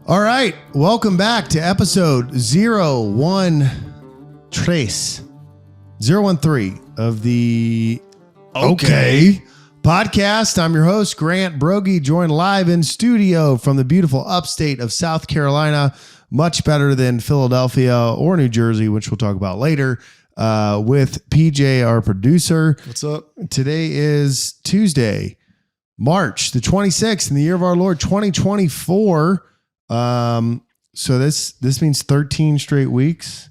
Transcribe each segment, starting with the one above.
All right, welcome back to episode 013 of the Okay podcast. I'm your host, Grant Broggi, joined live in studio from the beautiful upstate of South Carolina, much better than Philadelphia or New Jersey, which we'll talk about later, with PJ, our producer. What's up? Today is Tuesday, March the 26th in the year of our Lord, 2024. So this means 13 straight weeks.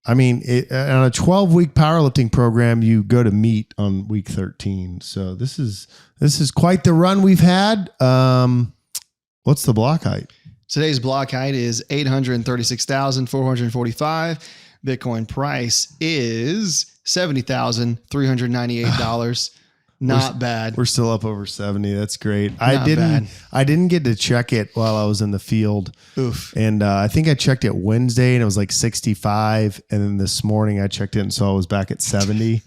I mean, on a 12-week powerlifting program, you go to meet on week 13. So this is quite the run we've had. What's the block height? Today's block height is 836,445. Bitcoin price is $70,398. Not bad. We're still up over 70. That's great. I didn't get to check it while I was in the field. Oof. And I think I checked it Wednesday and it was like 65. And then this morning I checked it and saw it was back at 70.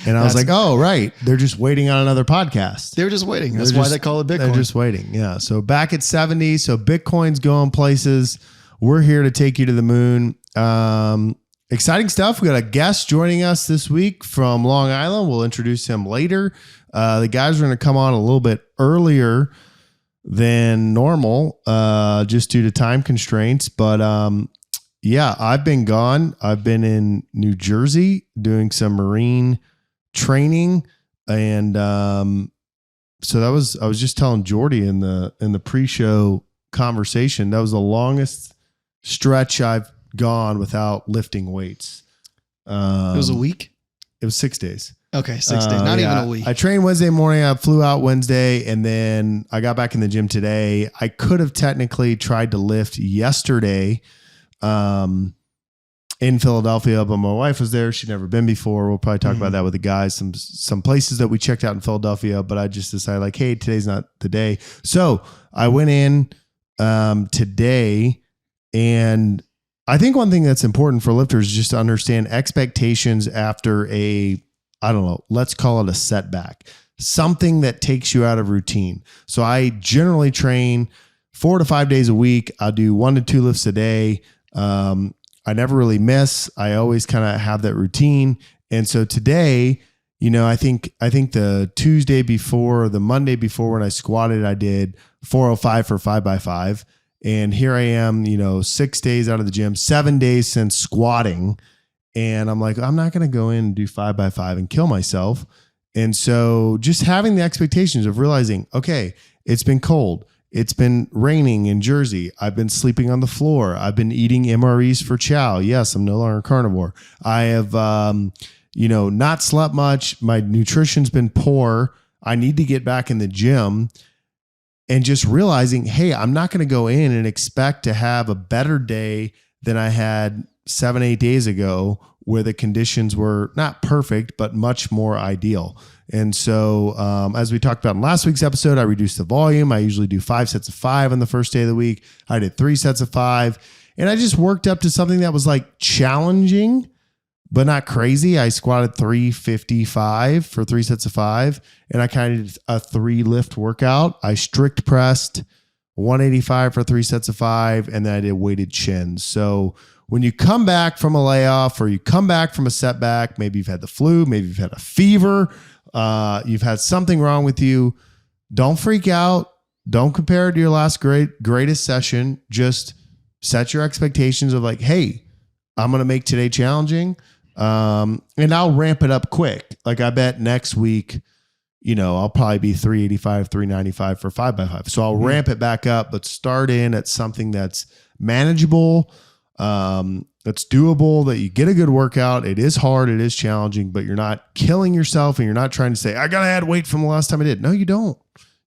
And I was like, oh, right. They're just waiting on another podcast. They're just waiting. That's why they call it Bitcoin. They're just waiting. Yeah. So back at 70. So Bitcoin's going places. We're here to take you to the moon. Exciting stuff. We got a guest joining us this week from Long Island. We'll introduce him later. The guys are going to come on a little bit earlier than normal, just due to time constraints. But yeah, I've been gone. I've been in New Jersey doing some marine training, and so I was just telling Jordy in the pre-show conversation, that was the longest stretch I've gone without lifting weights. It was a week? It was 6 days. Okay, 6 days. Not even a week. I trained Wednesday morning. I flew out Wednesday, and then I got back in the gym today. I could have technically tried to lift yesterday in Philadelphia, but my wife was there. She'd never been before. We'll probably talk about that with the guys. Some places that we checked out in Philadelphia, but I just decided like, hey, today's not the day. So I went in today, and I think one thing that's important for lifters is just to understand expectations after let's call it a setback, something that takes you out of routine. So I generally train 4 to 5 days a week. I'll do 1 to 2 lifts a day. I never really miss. I always kind of have that routine. And so today, I think the Tuesday before, the Monday before when I squatted, I did 405 for 5x5. And here I am, 6 days out of the gym, 7 days since squatting. And I'm like, I'm not going to go in and do 5x5 and kill myself. And so just having the expectations of realizing, okay, it's been cold. It's been raining in Jersey. I've been sleeping on the floor. I've been eating MREs for chow. Yes, I'm no longer carnivore. I have, not slept much. My nutrition's been poor. I need to get back in the gym. And just realizing, hey, I'm not going to go in and expect to have a better day than I had 7-8 days ago, where the conditions were not perfect, but much more ideal. And so, as we talked about in last week's episode, I reduced the volume. I usually do 5 sets of 5 on the first day of the week. I did 3 sets of 5, and I just worked up to something that was like challenging, but not crazy. I squatted 355 for 3 sets of 5, and I kind of did a 3 lift workout. I strict pressed 185 for 3 sets of 5, and then I did weighted chins. So when you come back from a layoff or you come back from a setback, maybe you've had the flu, maybe you've had a fever, you've had something wrong with you, don't freak out. Don't compare it to your last greatest session. Just set your expectations of like, hey, I'm going to make today challenging. And I'll ramp it up quick. Like I bet next week, I'll probably be 385, 395 for 5x5. So I'll ramp it back up, but start in at something that's manageable, that's doable, that you get a good workout. It is hard. It is challenging, but you're not killing yourself and you're not trying to say, I got to add weight from the last time I did. No, you don't.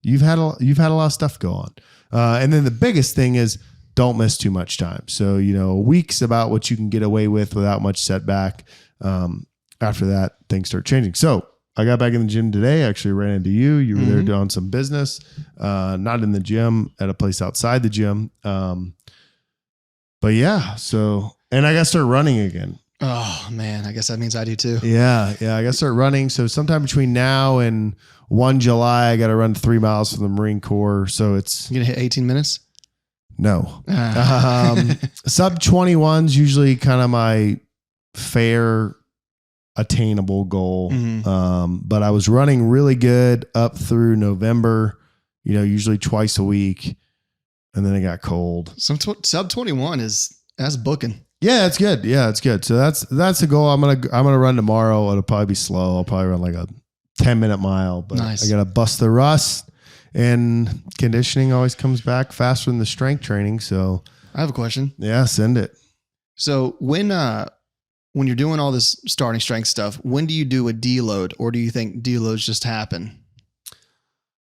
You've had a lot of stuff go on. And then the biggest thing is don't miss too much time. So, a week's about what you can get away with without much setback. After that, things start changing. So I got back in the gym today. I actually ran into you. You were there doing some business, not in the gym, at a place outside the gym. But yeah, and I got to start running again. Oh man, I guess that means I do too. Yeah. I got to start running. So sometime between now and 1 July, I got to run 3 miles for the Marine Corps. So it's... You going to hit 18 minutes? No. Sub 21's usually kind of my fair attainable goal. But I was running really good up through November, usually twice a week. And then it got cold. Sub 21 that's booking. Yeah, it's good. Yeah, it's good. So that's the goal. I'm gonna run tomorrow. It'll probably be slow. I'll probably run like a 10-minute mile, but nice. I gotta bust the rust. And conditioning always comes back faster than the strength training. So I have a question. Yeah, send it. So when you're doing all this starting strength stuff, when do you do a deload, or do you think deloads just happen?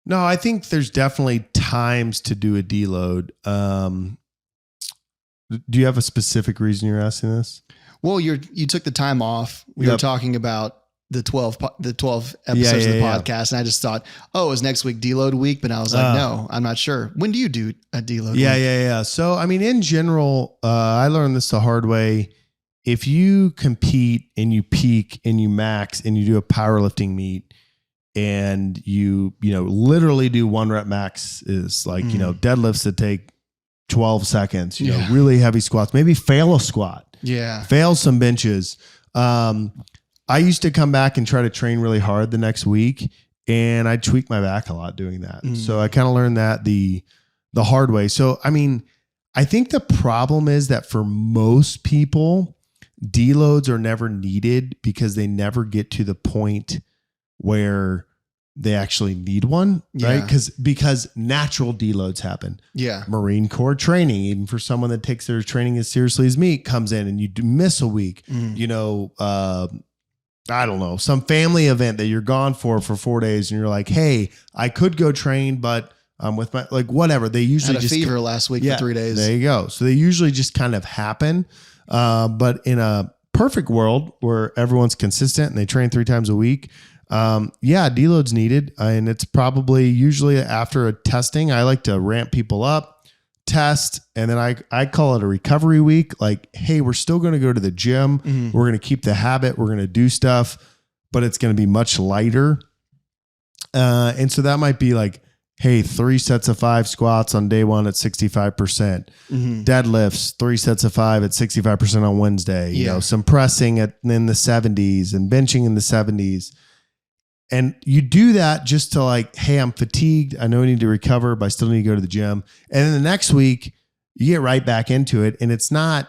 No, I think there's definitely times to do a deload. Do you have a specific reason you're asking this? Well, you took the time off. We were talking about the 12 episodes of the podcast. And I just thought, it was next week deload week. But I was like, no, I'm not sure. When do you do a deload week? Yeah. So, I mean, in general, I learned this the hard way. If you compete and you peak and you max and you do a powerlifting meet and you literally do 1 rep max is like, deadlifts that take 12 seconds, really heavy squats, maybe fail a squat. Yeah. Fail some benches. I used to come back and try to train really hard the next week, and I tweak my back a lot doing that. So I kind of learned that the hard way. So, I mean, I think the problem is that for most people, deloads are never needed because they never get to the point where they actually need one, right? Because natural deloads happen. Yeah. Marine Corps training, even for someone that takes their training as seriously as me, comes in and you miss a week, I don't know, some family event that you're gone for 4 days and you're like, hey, I could go train, but I'm with my, like, whatever. They usually had a fever last week for 3 days. There you go. So they usually just kind of happen. But in a perfect world where everyone's consistent and they train 3 times a week, deload's needed. And it's probably usually after a testing. I like to ramp people up, test, and then I call it a recovery week. Like, hey, we're still going to go to the gym. We're going to keep the habit. We're going to do stuff, but it's going to be much lighter. And so that might be like, hey, 3 sets of 5 squats on day 1 at 65%. Deadlifts, 3 sets of 5 at 65% on Wednesday. Some pressing in the 70s and benching in the 70s. And you do that just to like, hey, I'm fatigued. I know I need to recover, but I still need to go to the gym. And then the next week you get right back into it. And it's not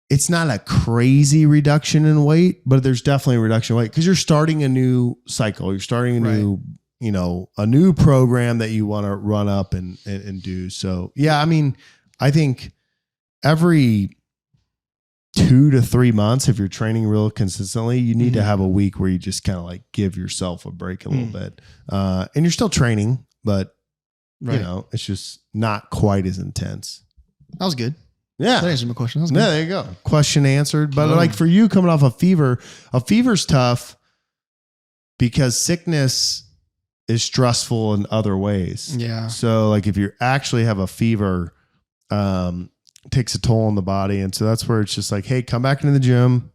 a crazy reduction in weight, but there's definitely a reduction in weight because you're starting a new cycle. You're starting a new program that you want to run up and do. So yeah, I mean, I think every 2 to 3 months, if you're training real consistently, you need to have a week where you just kind of like give yourself a break a little bit. And you're still training, but it's just not quite as intense. That was good. Yeah. That answered my question. That was good. Yeah, there you go. Question answered. But like for you coming off a fever's tough because sickness is stressful in other ways. Yeah. So like if you actually have a fever, takes a toll on the body. And so that's where it's just like, hey, come back into the gym.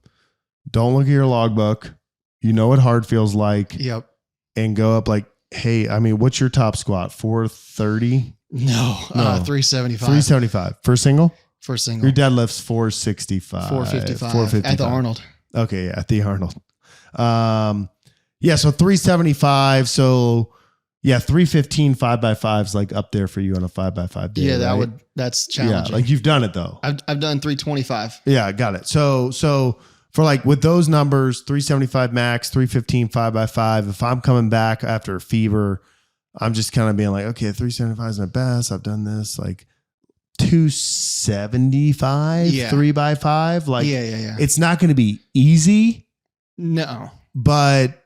Don't look at your logbook. You know what hard feels like. Yep. And go up like, hey, I mean, what's your top squat? 430? No. 375. 375. First single? First single. Your deadlift's 465. 455. At the Arnold. Okay. Yeah. At the Arnold. So 375. So yeah, 315 5x5 is like up there for you on a 5x5 day. Yeah, that's challenging. Yeah, like you've done it though. I've done 325. Yeah, I got it. So for like with those numbers, 375 max, 315 5x5. If I'm coming back after a fever, I'm just kind of being like, okay, 375 is my best. I've done this like 275, 3x5. Like, it's not going to be easy. No, but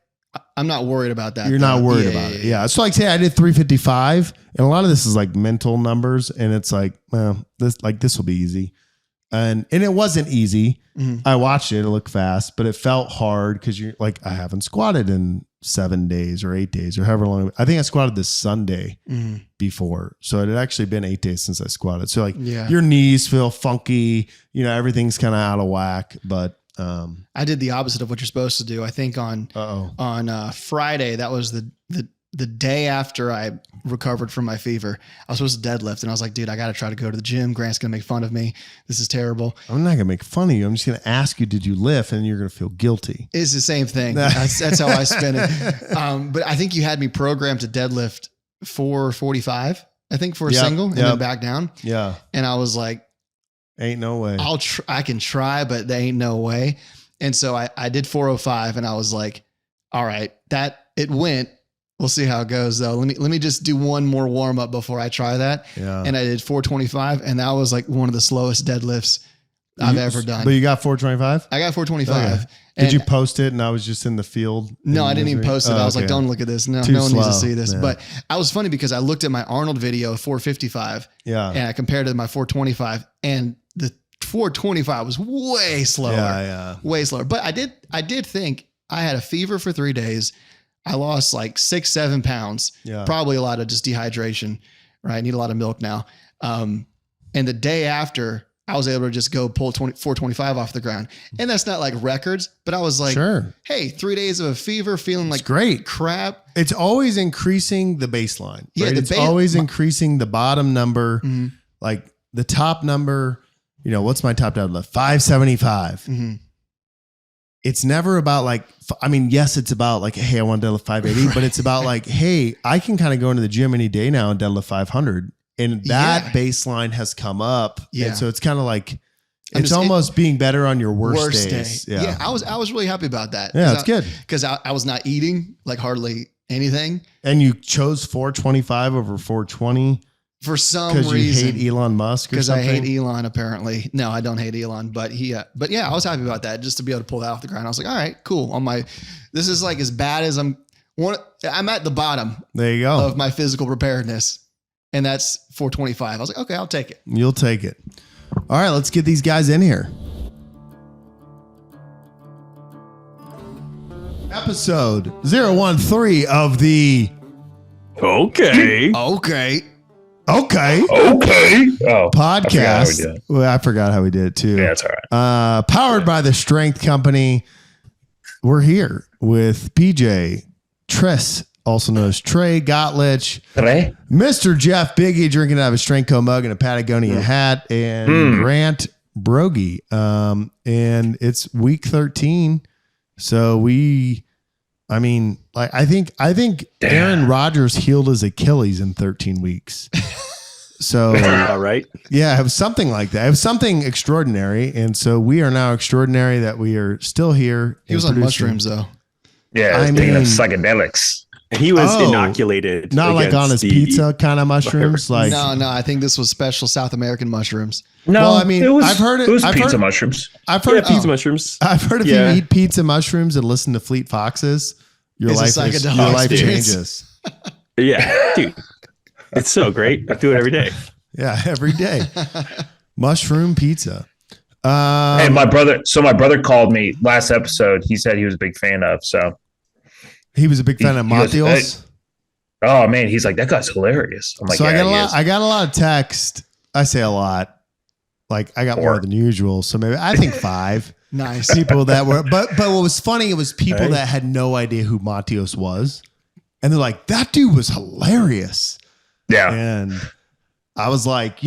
I'm not worried about that. You're not worried about it. Yeah. So like say I did 355 and a lot of this is like mental numbers and it's like, well, this will be easy. And it wasn't easy. I watched it look fast, but it felt hard because you're like, I haven't squatted in 7 days or 8 days or however long. I think I squatted this Sunday before. So it had actually been 8 days since I squatted. So like your knees feel funky, everything's kind of out of whack, but I did the opposite of what you're supposed to do. I think on Friday, that was the day after I recovered from my fever. I was supposed to deadlift, and I was like, dude, I got to try to go to the gym. Grant's going to make fun of me. This is terrible. I'm not going to make fun of you. I'm just going to ask you, did you lift? And you're going to feel guilty. It's the same thing. That's how I spin it. But I think you had me programmed to deadlift 445, I think, for a single and then back down. Yeah. And I was like, ain't no way. I can try, but there ain't no way. And so I did 405, and I was like, all right, it went. We'll see how it goes though. Let me just do one more warm up before I try that. Yeah. And I did 425, and that was like one of the slowest deadlifts I've ever done. But you got 425? I got 425. Okay. Did you post it and I was just in the field? No, I didn't even post it. I was like, don't look at this. No, no one needs to see this. Man. But I was funny because I looked at my Arnold video of 455. Yeah. And I compared it to my 425, and the 425 was way slower. Yeah. Way slower. But I did think I had a fever for 3 days. I lost like 6-7 pounds. Yeah. Probably a lot of just dehydration, right? I need a lot of milk now. And the day after, I was able to just go pull 425 off the ground. And that's not like records, but I was like, sure. Hey, 3 days of a fever, feeling like great crap. It's always increasing the baseline. Yeah. Right? It's always increasing the bottom number, like the top number. What's my top deadlift? 575. Mm-hmm. It's never about like, yes, it's about like, hey, I want to deadlift 580, but it's about like, hey, I can kind of go into the gym any day now and deadlift 500. And that baseline has come up. Yeah. And so it's kind of like, it's almost being better on your worst days. Day. Yeah. I was really happy about that. Yeah, it's good. Because I was not eating like hardly anything. And you chose 425 over 420. For some reason. Because you hate Elon Musk or something? Because I hate Elon, apparently. No, I don't hate Elon, but yeah, I was happy about that, just to be able to pull that off the ground. I was like, all right, cool. This is like as bad as I'm at the bottom. There you go. Of my physical preparedness. And that's 425. I was like, okay, I'll take it. You'll take it. All right, let's get these guys in here. Episode 013 of the Okay. Oh, podcast. I forgot how we did it too. Yeah, it's all right. Powered by the Strength Company. We're here with PJ, Tress, also known as Trey Gottlich, Mr. Jeff Biggie drinking out of a Strength Co mug and a Patagonia hat, and Grant Broggi. And it's week 13. So I think Aaron Rodgers healed his Achilles in 13 weeks. So, all right. Yeah, it was something like that. It was something extraordinary. And so we are now extraordinary that we are still here. He was on mushrooms though. Yeah, I mean, of psychedelics. He was inoculated. Not like on his pizza kind of mushrooms. Like no, I think this was special South American mushrooms. No, well, I mean, I've heard it. It was pizza mushrooms. I've heard pizza mushrooms. I've heard if you eat pizza mushrooms and listen to Fleet Foxes, your life changes. Yeah, dude. It's so great. I do it every day. Yeah, every day. Mushroom pizza. Hey, my brother called me last episode. He said he was a big fan of. So he was a big fan of Matios. Oh man, he's like, that guy's hilarious. I'm like, so I got a lot of text. I say a lot. Like I got more than usual. So maybe I think 5. Nice people that were, but what was funny, it was people that had no idea who Matios was. And they're like, that dude was hilarious. Yeah. And I was like,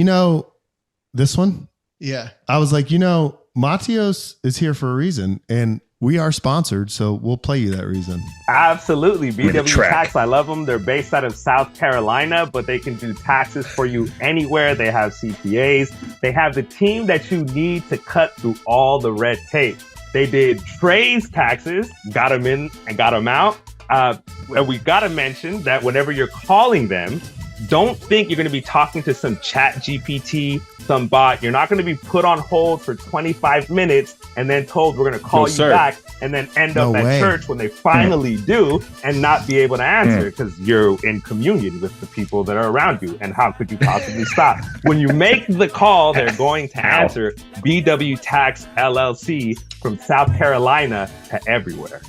this one? Yeah. I was like, Matios is here for a reason and we are sponsored. So we'll play you that reason. Absolutely. BW Tax. I love them. They're based out of South Carolina, but they can do taxes for you anywhere. They have CPAs. They have the team that you need to cut through all the red tape. They did Trey's taxes, got them in and got them out. And we got to mention that whenever you're calling them, don't think you're going to be talking to some chat GPT, some bot. You're not going to be put on hold for 25 minutes and then told we're going to call you back and then end up at church when they finally do and not be able to answer because you're in communion with the people that are around you. And how could you possibly stop? When you make the call, they're going to answer. BW Tax LLC from South Carolina to everywhere.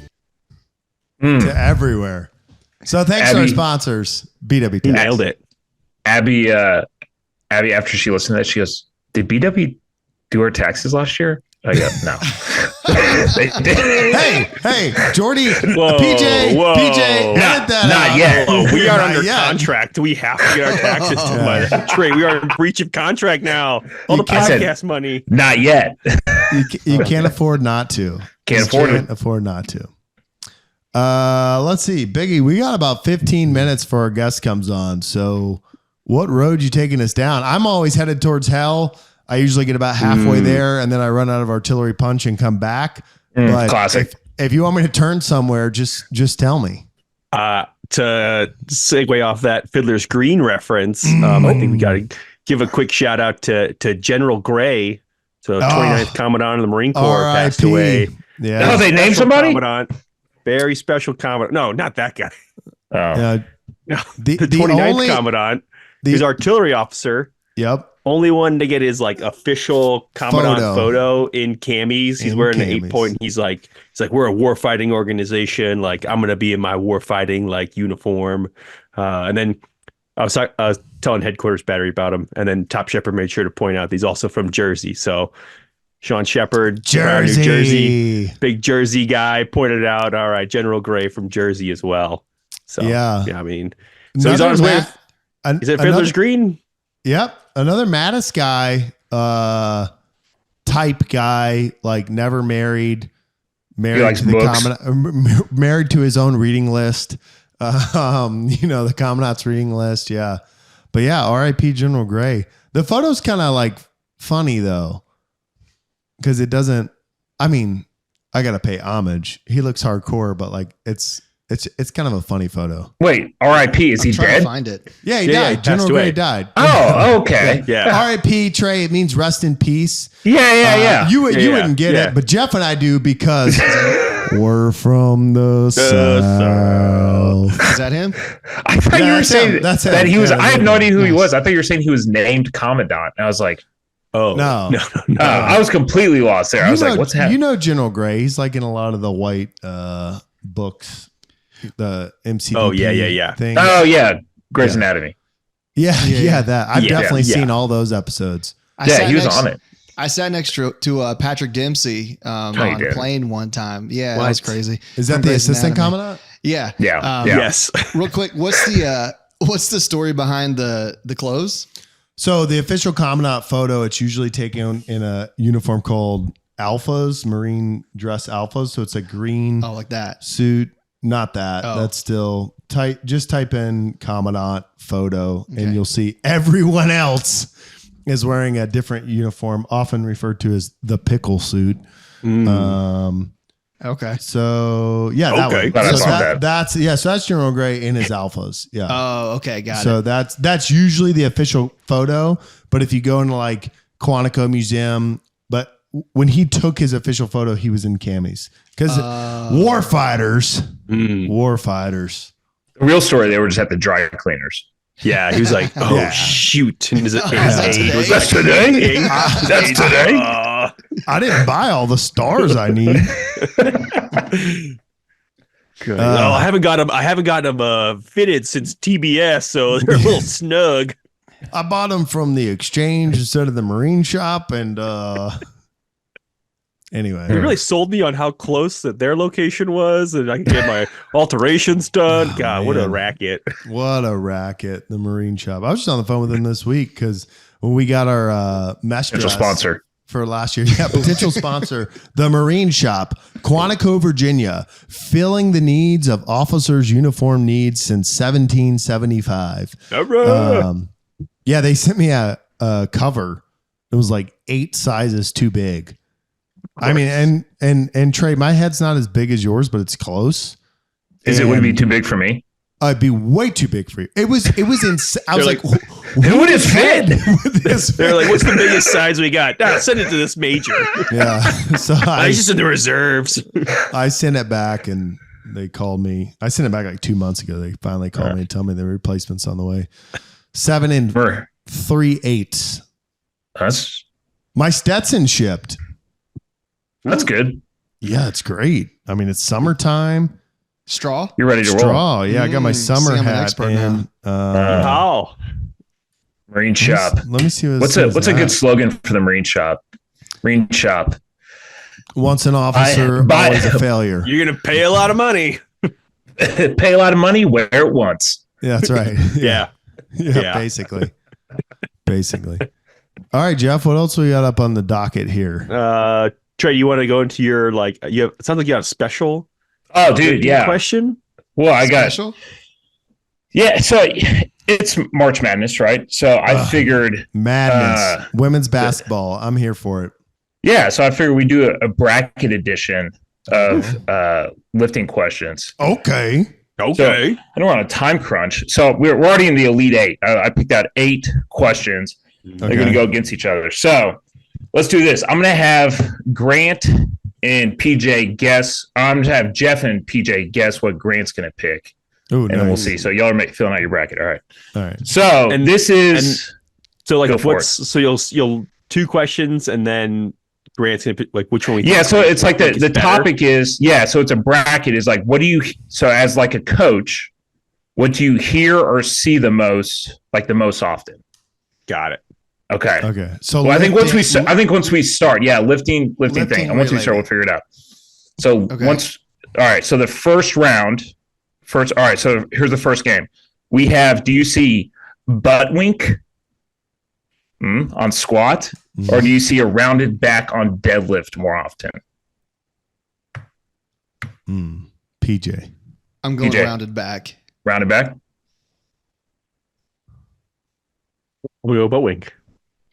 To everywhere. So thanks to our sponsors, BW Tax. Nailed it. Abby, after she listened to that, she goes, did BW do our taxes last year? No. Hey, Jordy, Whoa, PJ, Not edit that yet. Oh, we are Not under yet. contract. We have to get our taxes to Trey. We are in breach of contract now. All the podcast money. Not yet. You can't afford not to. Can't afford not to. Let's see, Biggie. We got about 15 minutes before our guest comes on. So, what road you taking us down? I'm always headed towards hell. I usually get about halfway there, and then I run out of artillery punch and come back. But classic. If you want me to turn somewhere, just tell me. To segue off that Fiddler's Green reference, I think we got to give a quick shout out to General Gray. So 29th Commandant of the Marine Corps passed away. Yeah. Oh, they named somebody? Commandant, very special commandant. No, not that guy. Oh. No, the 29th Commandant. He's artillery officer. Yep. Only one to get his like official commandant photo in camis. He's wearing an 8-point. He's like, we're a warfighting organization. Like, I'm gonna be in my warfighting like uniform. And then I was telling headquarters battery about him, and then Top Shepherd made sure to point out that he's also from Jersey. So Sean Shepard, New Jersey, big Jersey guy, pointed out. All right, General Gray from Jersey as well. So yeah, I mean, so he's on his way. He's at Fiddler's Green. Yep. Another Mattis guy, type guy, like never married to the married to his own reading list. The Commandant's reading list. Yeah. But yeah, R.I.P. General Gray. The photo's kind of like funny though, because it doesn't, I mean, I got to pay homage. He looks hardcore, but like it's kind of a funny photo. Wait, R.I.P. Is he dead? To find it. Yeah, he died. General Gray died. Oh, okay. Yeah. R.I.P. Trey. It means rest in peace. Yeah. You wouldn't get it, but Jeff and I do because we're from the South. Is that him? I thought you were saying that he was. Yeah, I had no idea who he was. I thought you were saying he was named Commandant. And I was like, oh no. I was completely lost there. I was like, what's happening? You know General Gray. He's like in a lot of the white books. The MCP thing. Oh yeah, Grey's Anatomy. Yeah, that I've definitely seen all those episodes. He was on it. I sat next to Patrick Dempsey on a plane one time. Yeah, that was crazy. Is that the assistant commandant? Yeah. Yes. Real quick, what's the story behind the clothes? So the official commandant photo, it's usually taken in a uniform called Alphas, Marine dress Alphas. So it's a green like that suit. Not that. That's still tight. Just type in commandant photo and you'll see everyone else is wearing a different uniform, often referred to as the pickle suit. Okay. So that one. So that's General Gray in his Alphas. Yeah. Oh, okay. Got it. So that's usually the official photo. But if you go into like Quantico Museum, but when he took his official photo, he was in camis because war fighters. The real story, they were just at the dry cleaners. Yeah, he was like, shoot. And That's today? That's today? I didn't buy all the stars I need. I haven't got them fitted since TBS, so they're a little snug. I bought them from the exchange instead of the marine shop, and anyway, they really sold me on how close that their location was, and I could get my alterations done. God, what a racket! What a racket! The marine shop. I was just on the phone with them this week because when we got our mesh dress sponsor for last year, potential sponsor, the marine shop, Quantico, Virginia, filling the needs of officers' uniform needs since 1775. All right. They sent me a cover. It was like 8 sizes too big. I mean, and Trey, my head's not as big as yours, but it's close. Would it be too big for me? It'd be way too big for you. It was insane. I was like, who would it fit? They're like, what's the biggest size we got? Send it to this major. Yeah. So I just in the reserves. I sent it back and they called me. I sent it back like 2 months ago. They finally called me and told me the replacement's on the way. 7 3/8. That's my Stetson shipped. That's good. Yeah, it's great. I mean, it's summertime. Straw? You're ready to roll. Straw. Yeah, I got my summer hat. Marine shop. Let me see what's a good slogan for the marine shop. Marine shop. Once an officer, always a failure. You're going to pay a lot of money. Pay a lot of money, wear it once. Yeah, that's right. Yeah. Yeah, basically. All right, Jeff, what else we got up on the docket here? Trey, you want to go into your, like, it sounds like you got a special. Oh, dude, yeah. Question? Well, I got Special? Yeah, so it's March Madness, right? So I figured Madness. Women's basketball. I'm here for it. Yeah, so I figured we do a bracket edition of lifting questions. Okay. So I know we're on a time crunch. So we're already in the Elite Eight. I picked out 8 questions. They're going to go against each other. So let's do this. I'm going to have Grant and PJ guess. I'm going to have Jeff and PJ guess what Grant's going to pick. Ooh, and then we'll see. So y'all are filling out your bracket. All right. So and this is so like so you'll 2 questions and then Grant's gonna pick like which one we so it's like the topic is so it's a bracket is like what do you as like a coach, what do you hear or see the most often? Got it. Okay. So I think once we start, lifting thing. And once we start, we'll figure it out. So so the first round. All right, so here's the first game. We have, do you see butt wink on squat, or do you see a rounded back on deadlift more often? PJ. I'm going rounded back. Rounded back? We'll go butt wink.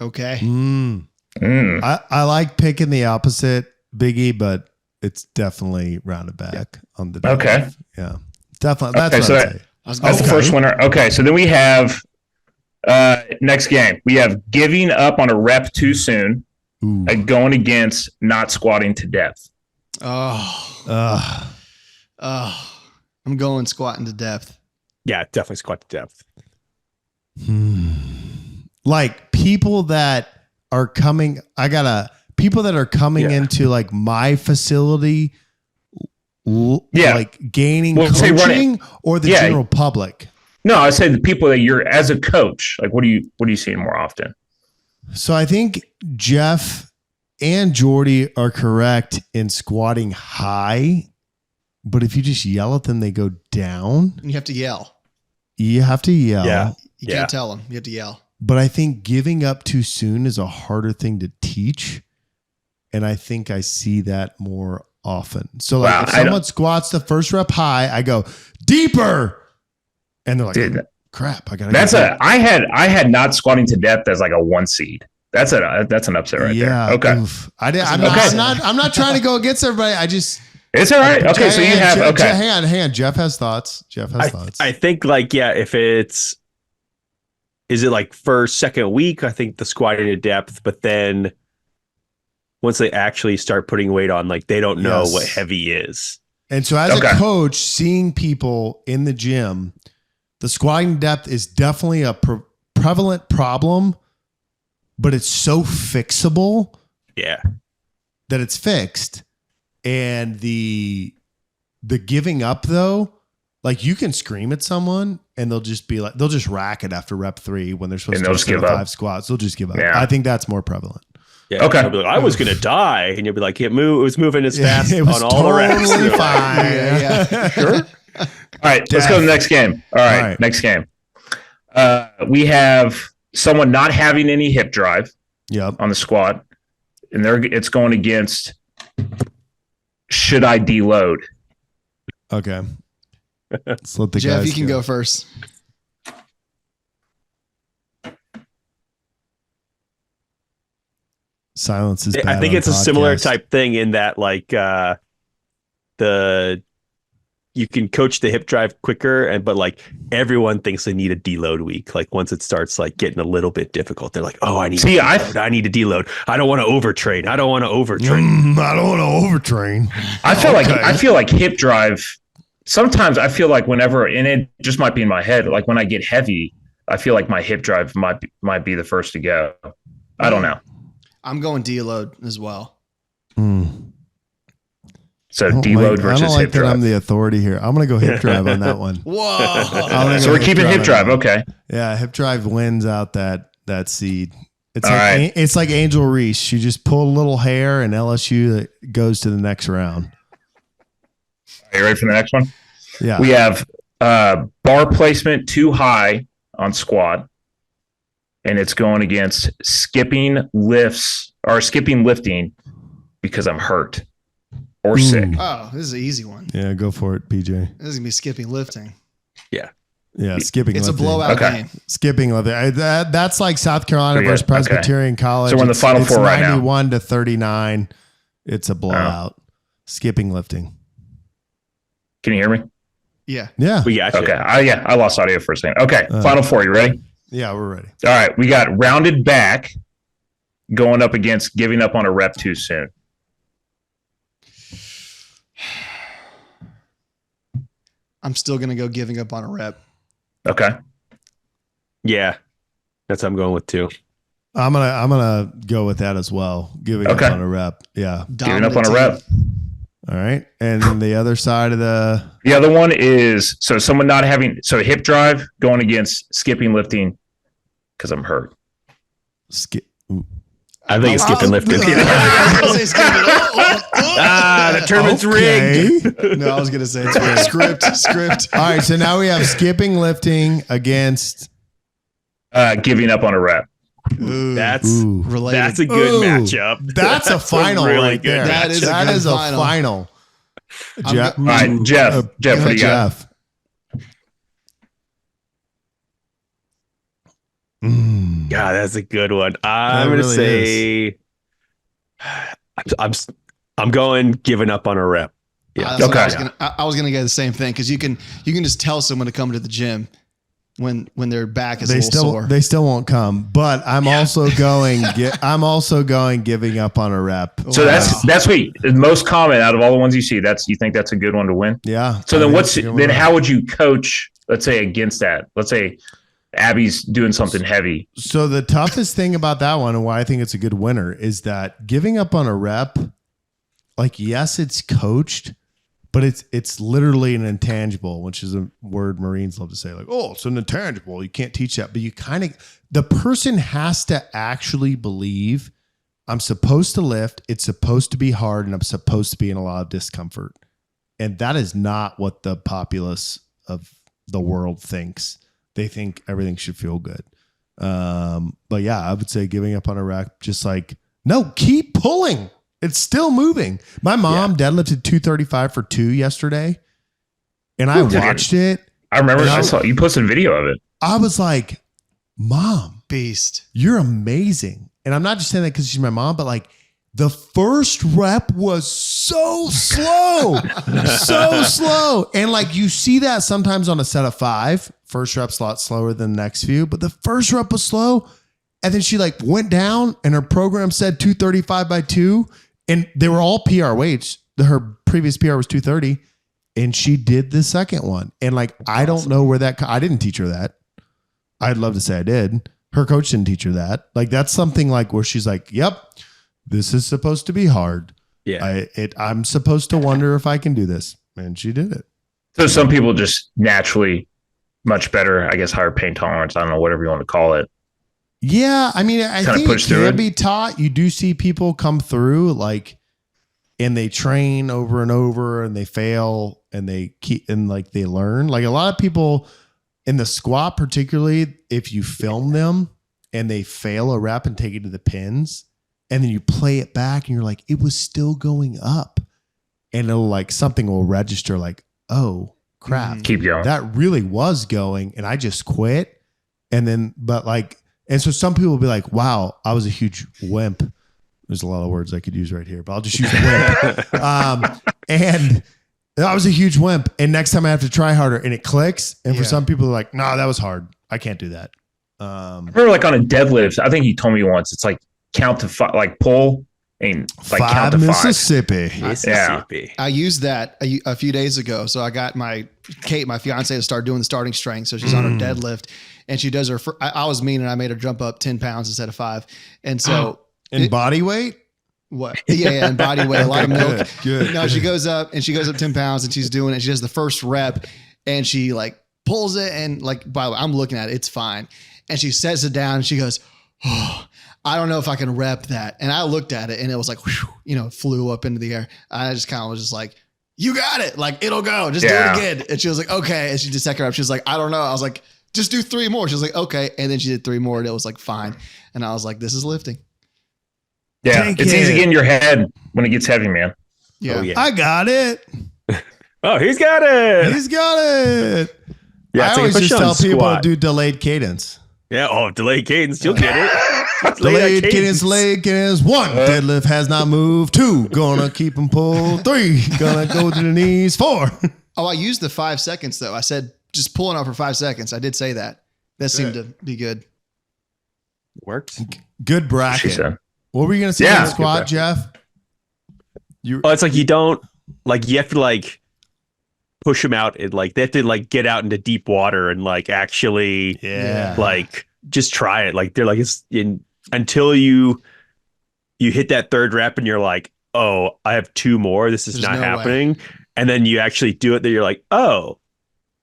Okay. I like picking the opposite, Biggie, but it's definitely rounded back on the deadlift. Okay. Yeah. Definitely. That's what I'd say. That's the first winner. Okay, so then we have next game. We have giving up on a rep too soon and going against not squatting to depth. I'm going squatting to depth. Yeah, definitely squat to depth. Like people that are coming into like my facility. Like gaining coaching or the general public? No, I say the people that you're as a coach. Like, what do you see more often? So I think Jeff and Jordy are correct in squatting high, but if you just yell at them, they go down. You have to yell. Yeah. You can't tell them. You have to yell. But I think giving up too soon is a harder thing to teach, and I think I see that more often. So like if someone squats the first rep high, I go deeper, and they're like, "Crap, I gotta." I had not squatting to depth as like a 1 seed. That's an upset right there. Okay, I'm not trying to go against everybody. It's all right. Okay, so you have hang on. Jeff has thoughts. I think like if is it like first, second week? I think the squatting to depth, but then once they actually start putting weight on, like they don't know what heavy is. And so as a coach, seeing people in the gym, the squatting depth is definitely a prevalent problem, but it's so fixable that it's fixed. And the giving up though, like you can scream at someone and they'll just rack it after rep 3 when they're supposed to do 5 squats. They'll just give up. Yeah. I think that's more prevalent. Yeah, okay. Like, I was gonna die, and you'll be like, it was moving as fast on all the reps. Totally fine. Yeah. Sure. All right, let's go to the next game. All right. Next game. We have someone not having any hip drive on the squat, and it's going against should I deload? Okay. Let's let the Jeff, guys you can go first. Silence is bad. I think it's a similar type thing in that like you can coach the hip drive quicker, but like everyone thinks they need a deload week. Like once it starts like getting a little bit difficult, they're like, oh, I need to deload. I don't want to overtrain. I don't want to overtrain. I feel like hip drive. Sometimes I feel like whenever, and it just might be in my head, like when I get heavy, I feel like my hip drive might be the first to go. I don't know. I'm going deload as well. So deload versus I don't like hip drive. I'm the authority here. I'm going to go hip drive on that one. Whoa. So we're keeping hip drive. Okay. Yeah. Hip drive wins out that seed. It's like Angel Reese. You just pull a little hair and LSU that goes to the next round. Are you ready for the next one? Yeah. We have bar placement too high on squat, and it's going against skipping lifting because I'm hurt or sick. Oh, this is an easy one. Yeah, go for it, PJ. This is gonna be skipping lifting. Yeah, skipping. It's lifting. a blowout game. Skipping lifting. That's like South Carolina versus Presbyterian College. So we're in the Final Four right now. 91-39. It's a blowout. Skipping lifting. Can you hear me? Yeah. We got you. Okay. I lost audio for a second. Okay. Final Four. You ready? Yeah, we're ready. All right. We got rounded back going up against giving up on a rep too soon. I'm still gonna go giving up on a rep. Okay. Yeah. That's what I'm going with too. I'm gonna go with that as well. Giving up on a rep. Yeah. Giving up on a rep. All right. And the other side of the other one is someone not having hip drive going against skipping lifting because I'm hurt. I think it's skipping lifting. The tournament's rigged. No, I was gonna say it's rigged. Script. All right, so now we have skipping lifting against giving up on a rep. That's related. That's a good matchup. That's a final really right there. That is a final. Jeff, all right, Jeff, what do you got? God, that's a good one. I'm going to say I'm going giving up on a rep. Yeah. Okay. I was gonna go the same thing because you can just tell someone to come to the gym when their back is a little sore. They still won't come, but I'm also going giving up on a rep. So that's what the most common out of all the ones you see. You think that's a good one to win? Yeah. So then how would you coach? Let's say against that. Let's say Abby's doing something heavy. So the toughest thing about that one and why I think it's a good winner is that giving up on a rep, like, yes, it's coached, but it's literally an intangible, which is a word Marines love to say, like, oh, it's an intangible. You can't teach that. But the person has to actually believe I'm supposed to lift. It's supposed to be hard and I'm supposed to be in a lot of discomfort. And that is not what the populace of the world thinks. They think everything should feel good. But yeah, I would say giving up on a rep, just like, no, keep pulling. It's still moving. My mom deadlifted 235 for 2 yesterday. And I watched it. I remember I saw you posted a video of it. I was like, Mom, beast, you're amazing. And I'm not just saying that because she's my mom, but like the first rep was so slow, so slow. And like you see that sometimes on a set of 5. First rep's a lot slower than the next few, but the first rep was slow. And then she like went down and her program said 235 by 2. And they were all PR weights. Her previous PR was 230. And she did the second one. And like, I don't know where I didn't teach her that. I'd love to say I did. Her coach didn't teach her that. Like, that's something like where she's like, yep, this is supposed to be hard. Yeah. I'm supposed to wonder if I can do this. And she did it. So some people just naturally much better, I guess, higher pain tolerance. I don't know, whatever you want to call it. Yeah. I mean, I think it can be taught. You do see people come through like, and they train over and over and they fail and they keep, and like they learn. Like a lot of people in the squat, particularly if you film them and they fail a rep and take it to the pins and then you play it back and you're like, it was still going up, and it'll like, something will register like, oh crap, keep going. That really was going and I just quit. And then, but like, and so some people will be like, wow, I was a huge wimp. There's a lot of words I could use right here, but I'll just use wimp. And I was a huge wimp. And next time I have to try harder and it clicks. And for some people, they're like, no, that was hard. I can't do that. I remember like on a deadlift, I think he told me once, it's like count to 5, like pull and like count to 5. Mississippi. Yeah. I used that a few days ago. So I got Kate, my fiance, to start doing the starting strength. So she's on her deadlift and she does her, I was mean and I made her jump up 10 pounds instead of 5. And so in body weight? What? Yeah, and body weight, a lot of milk. Good. No, she goes up 10 pounds and she's doing it. She does the first rep and she like pulls it and like, by the way, I'm looking at it. It's fine. And she sets it down and she goes, I don't know if I can rep that. And I looked at it and it was like, whew, flew up into the air. I just kind of was just like, you got it. Like, it'll go. Just do it again. And she was like, okay. And she did second rep. She was like, I don't know. I was like, just do 3 more. She was like, okay. And then she did 3 more and it was like, fine. And I was like, this is lifting. Yeah. It's easy to get in your head when it gets heavy, man. Yeah. Oh, yeah. I got it. Oh, he's got it. He's got it. Yeah, I always just tell people to do delayed cadence. Yeah. Oh, delayed cadence. You'll get it. Delayed cadence, leg cadence. 1, deadlift has not moved. 2, gonna keep him pulled. 3, gonna go to the knees. 4. Oh, I used the 5 seconds though. I said just pulling up for 5 seconds. I did say that. That seemed to be good. Worked. Good bracket. She said. What were you gonna say on the squat, Jeff? It's like you don't like you have to like push them out and like they have to like get out into deep water and like actually like just try it. Like they're like until you hit that 3rd rep and you're like, oh, I have 2 more. This is not happening. And then you actually do it. Then you're like, oh,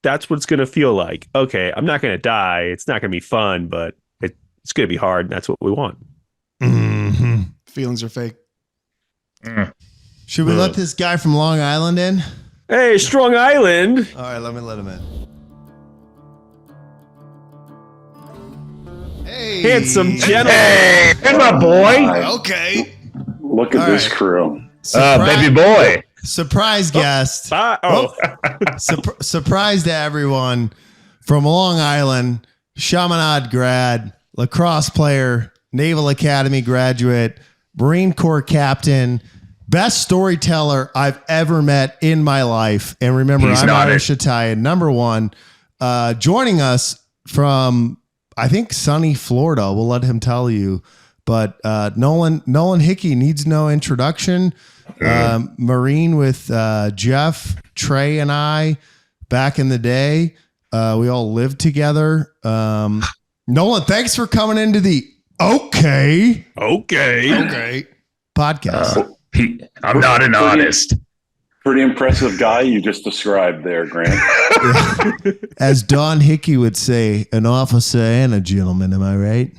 that's what it's gonna feel like. Okay, I'm not gonna die. It's not gonna be fun, but it's gonna be hard. And that's what we want. Mm-hmm. Feelings are fake. Should we let this guy from Long Island in? Hey, Strong Island. All right, let me let him in. Hey, Handsome gentleman. Hey, there's my boy. Okay. Look at this crew. Baby boy. Surprise guest. Surprise to everyone from Long Island, Chaminade grad, lacrosse player, Naval Academy graduate, Marine Corps captain, best storyteller I've ever met in my life. And remember, I'm Irish Italian, number 1. Joining us from, I think, sunny Florida. We'll let him tell you. But Nolan Hickey needs no introduction. Marine with Jeff, Trey, and I back in the day. We all lived together. Nolan, thanks for coming into the Okay podcast. I'm not an artist. Pretty impressive guy you just described there, Grant. As Don Hickey would say, an officer and a gentleman. Am I right?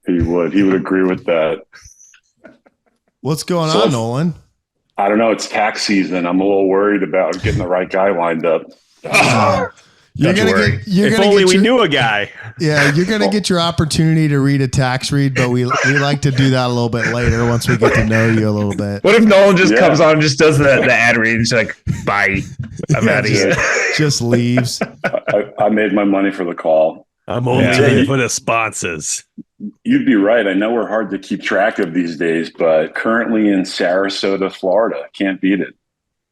He would agree with that. What's going on, Nolan? I don't know. It's tax season. I'm a little worried about getting the right guy lined up. If only we knew a guy. Yeah, you're gonna get your opportunity to read a tax read, but we like to do that a little bit later once we get to know you a little bit. What if Nolan just comes on and just does the ad read? He's like, bye, I'm out of here. Just leaves. I made my money for the call. I'm only here for the sponsors. You'd be right. I know we're hard to keep track of these days, but currently in Sarasota, Florida. Can't beat it.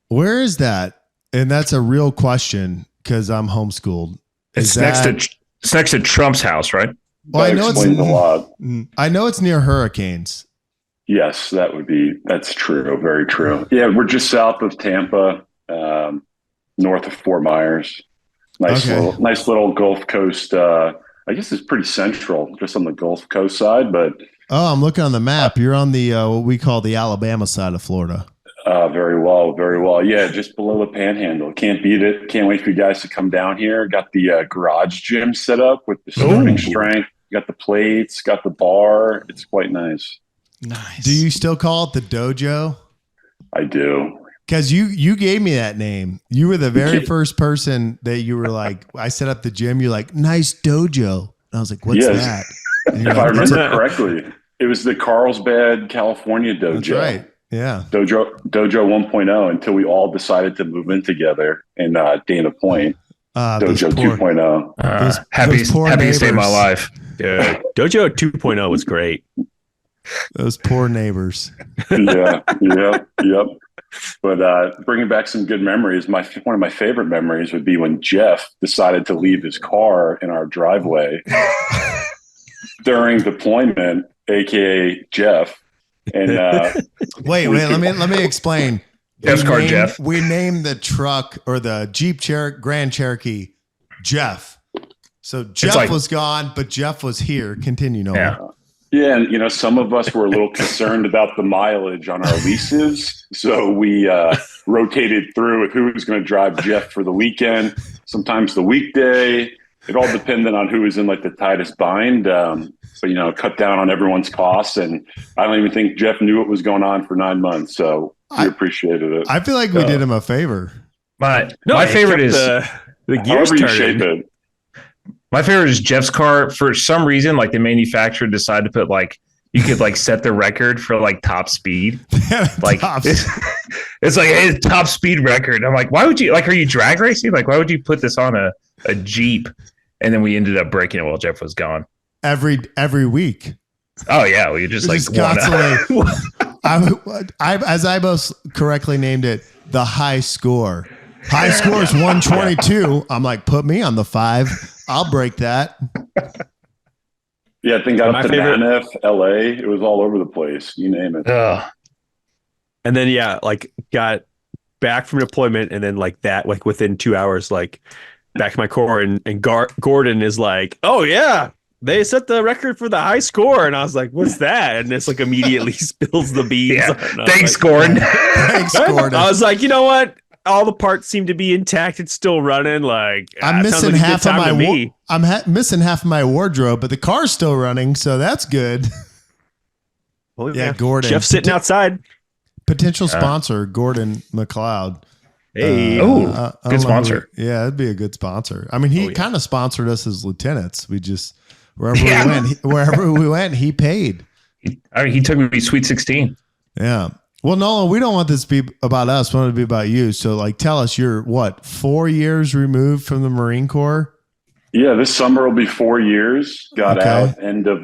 Where is that? And that's a real question because I'm homeschooled. It's next to Trump's house, right? Well, that explains a lot. I know it's near hurricanes. Yes, that's true. Very true. Yeah, we're just south of Tampa, north of Fort Myers. Nice little Gulf Coast. I guess it's pretty central, just on the Gulf Coast side. But I'm looking on the map. You're on the what we call the Alabama side of Florida. Very well. Yeah, just below the Panhandle. Can't beat it. Can't wait for you guys to come down here. Got the garage gym set up with the starting strength. Got the plates. Got the bar. It's quite nice. Nice. Do you still call it the dojo? I do. Because you gave me that name. You were the very first person that you were like, I set up the gym. You're like, nice dojo. And I was like, what's that? If I remember correctly, it was the Carlsbad, California dojo. That's right. Yeah. Dojo 1.0 until we all decided to move in together in Dana Point. Dojo 2.0. Happy stay my life. Yeah. Dojo 2.0 was great. Those poor neighbors. Yep. But bringing back some good memories, one of my favorite memories would be when Jeff decided to leave his car in our driveway during deployment, aka Jeff. And wait, let me explain. Jeff. We named the truck or the Jeep Grand Cherokee Jeff. So Jeff was gone, but Jeff was here. Continue, Nolan. Yeah, and some of us were a little concerned about the mileage on our leases, so we rotated through with who was going to drive Jeff for the weekend, sometimes the weekday. it all depended on who was in like the tightest bind. But cut down on everyone's costs, and I don't even think Jeff knew what was going on for 9 months. So we appreciated it. I feel like we did him a favor. My favorite is the gears turning. My favorite is Jeff's car. For some reason, like the manufacturer decided to put like you could like set the record for like top speed. Like it's like hey, top speed record. I'm like, why would you are you drag racing? Like, why would you put this on a Jeep? And then we ended up breaking it while Jeff was gone. Every week. Oh yeah, we just like constantly. As I most correctly named it, the high score. High score is 122. I'm like, put me on the 5. I'll break that. Yeah, I think got up to Nanef, LA. It was all over the place. You name it. And then got back from deployment, and then within 2 hours, back in my core, and Gordon is like, oh yeah, they set the record for the high score, and I was like, what's that? And it's immediately spills the beans. Yeah. Thanks, Gordon. Thanks, Gordon. I was like, you know what? All the parts seem to be intact. It's still running. I'm missing half of my. Missing half of my wardrobe, but the car's still running, so that's good. Well, yeah, Gordon. Jeff's sitting outside. Potential sponsor, Gordon McLeod. Hey, good sponsor. Yeah, that'd be a good sponsor. I mean, he kind of sponsored us as lieutenants. We just wherever we went, he paid. He took me Sweet 16. Yeah. Well, Nolan, we don't want this to be about us. We want it to be about you. So, tell us, you're 4 years removed from the Marine Corps? Yeah, this summer will be 4 years. Got out end of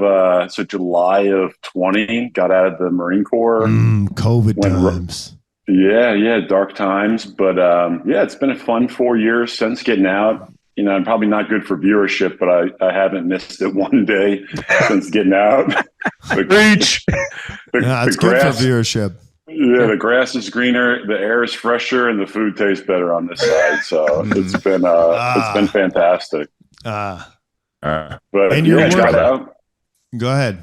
July of 20. Got out of the Marine Corps. COVID times. Yeah, dark times. But it's been a fun 4 years since getting out. I'm probably not good for viewership, but I haven't missed it one day since getting out. Reach. It's good for viewership. Yeah, the grass is greener, the air is fresher, and the food tastes better on this side. So it's been fantastic. But and got out. Go ahead.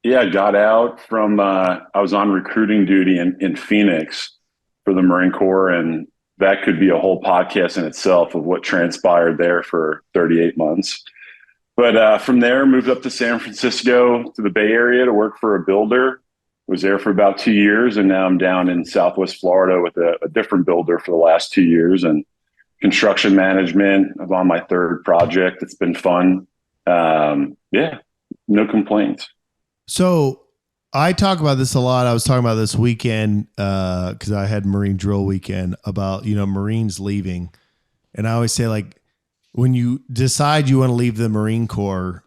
I got out from. I was on recruiting duty in Phoenix for the Marine Corps, and that could be a whole podcast in itself of what transpired there for 38 months. But from there, moved up to San Francisco to the Bay Area to work for a builder. Was there for about 2 years, and now I'm down in Southwest Florida with a different builder for the last 2 years, and construction management. I'm on my 3rd project. It's been fun. No complaints. So I talk about this a lot. I was talking about this weekend because I had Marine drill weekend about, Marines leaving. And I always say, when you decide you want to leave the Marine Corps,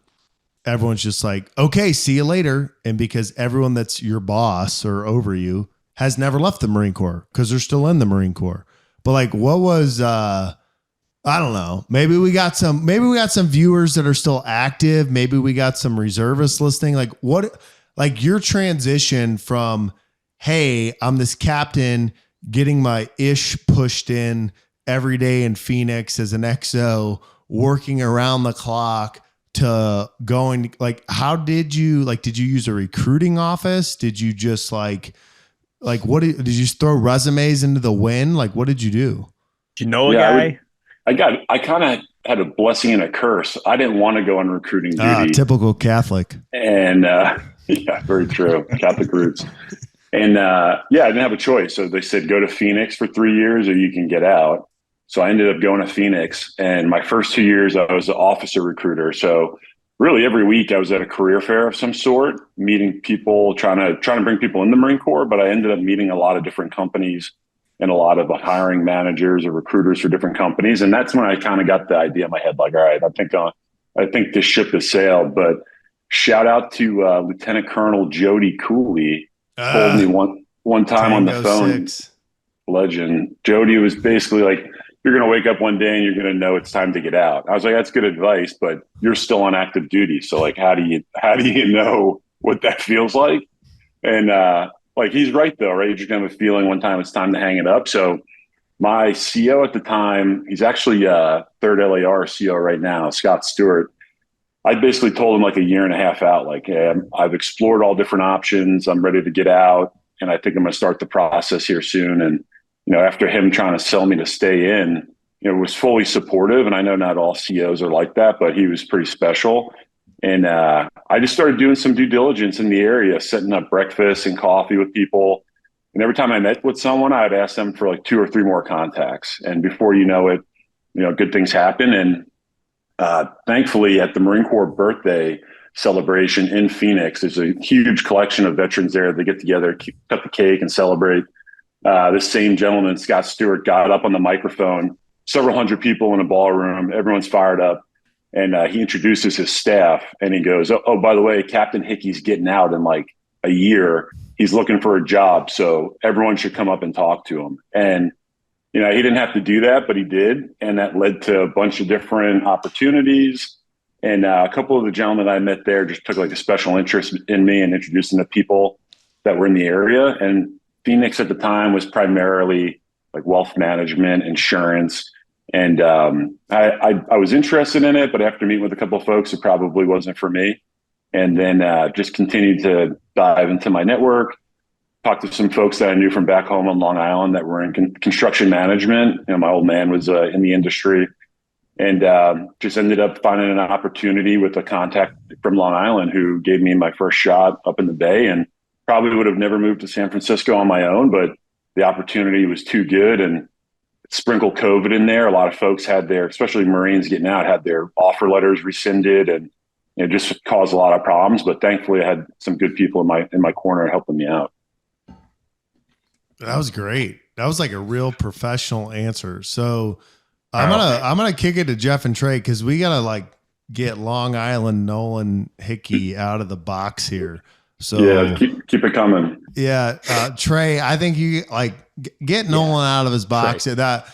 everyone's just like, okay, see you later. And because everyone that's your boss or over you has never left the Marine Corps because they're still in the Marine Corps. But what was, I don't know, maybe we got some viewers that are still active. Maybe we got some reservists listening. Your transition from, hey, I'm this captain getting my ish pushed in every day in Phoenix as an XO, working around the clock, to going, how did you use a recruiting office? Did you just what did you just throw resumes into the wind? What did you do? Did you know a guy? I kind of had a blessing and a curse. I didn't want to go on recruiting duty. Typical Catholic. And yeah, very true. Catholic roots. And I didn't have a choice. So they said, go to Phoenix for 3 years or you can get out. So I ended up going to Phoenix, and my first 2 years I was an officer recruiter. So really every week I was at a career fair of some sort, meeting people, trying to bring people in the Marine Corps. But I ended up meeting a lot of different companies and a lot of hiring managers or recruiters for different companies. And that's when I kind of got the idea in my head, all right, I think this ship has sailed. But shout out to Lieutenant Colonel Jody Cooley, told me one time on the phone. 6. Legend. Jody was basically like, you're going to wake up one day and you're going to know it's time to get out. I was like, that's good advice, but you're still on active duty. So how do you know what that feels like? And he's right though, right? You're just going to have a feeling one time it's time to hang it up. So my CO at the time, he's actually 3rd LAR CO right now, Scott Stewart. I basically told him a year and a half out, hey, I've explored all different options. I'm ready to get out. And I think I'm going to start the process here soon. And, after him trying to sell me to stay in, was fully supportive. And I know not all CEOs are like that, but he was pretty special. And I just started doing some due diligence in the area, setting up breakfast and coffee with people. And every time I met with someone, I'd ask them for like 2 or 3 more contacts. And before you know it, good things happen. And thankfully, at the Marine Corps birthday celebration in Phoenix, there's a huge collection of veterans there. They get together, cut the cake, and celebrate. This same gentleman, Scott Stewart, got up on the microphone, several hundred people in a ballroom. Everyone's fired up. And he introduces his staff, and he goes, oh, by the way, Captain Hickey's getting out in like a year. He's looking for a job, so everyone should come up and talk to him. And, he didn't have to do that, but he did. And that led to a bunch of different opportunities. And a couple of the gentlemen I met there just took like a special interest in me and introduced them to people that were in the area. And Phoenix at the time was primarily like wealth management, insurance. And I was interested in it, but after meeting with a couple of folks, it probably wasn't for me. And then just continued to dive into my network, talked to some folks that I knew from back home on Long Island that were in construction management. My old man was in the industry, and just ended up finding an opportunity with a contact from Long Island who gave me my first shot up in the Bay, and probably would have never moved to San Francisco on my own, but the opportunity was too good. And sprinkle COVID in there. A lot of folks had especially Marines getting out, had their offer letters rescinded, and it just caused a lot of problems. But thankfully, I had some good people in my corner helping me out. That was great. That was like a real professional answer. So I'm gonna kick it to Jeff and Trey, because we gotta like get Long Island Nolan Hickey out of the box here. So yeah, keep it coming. Yeah, Trey, I think you like get Nolan out of his box. Right. That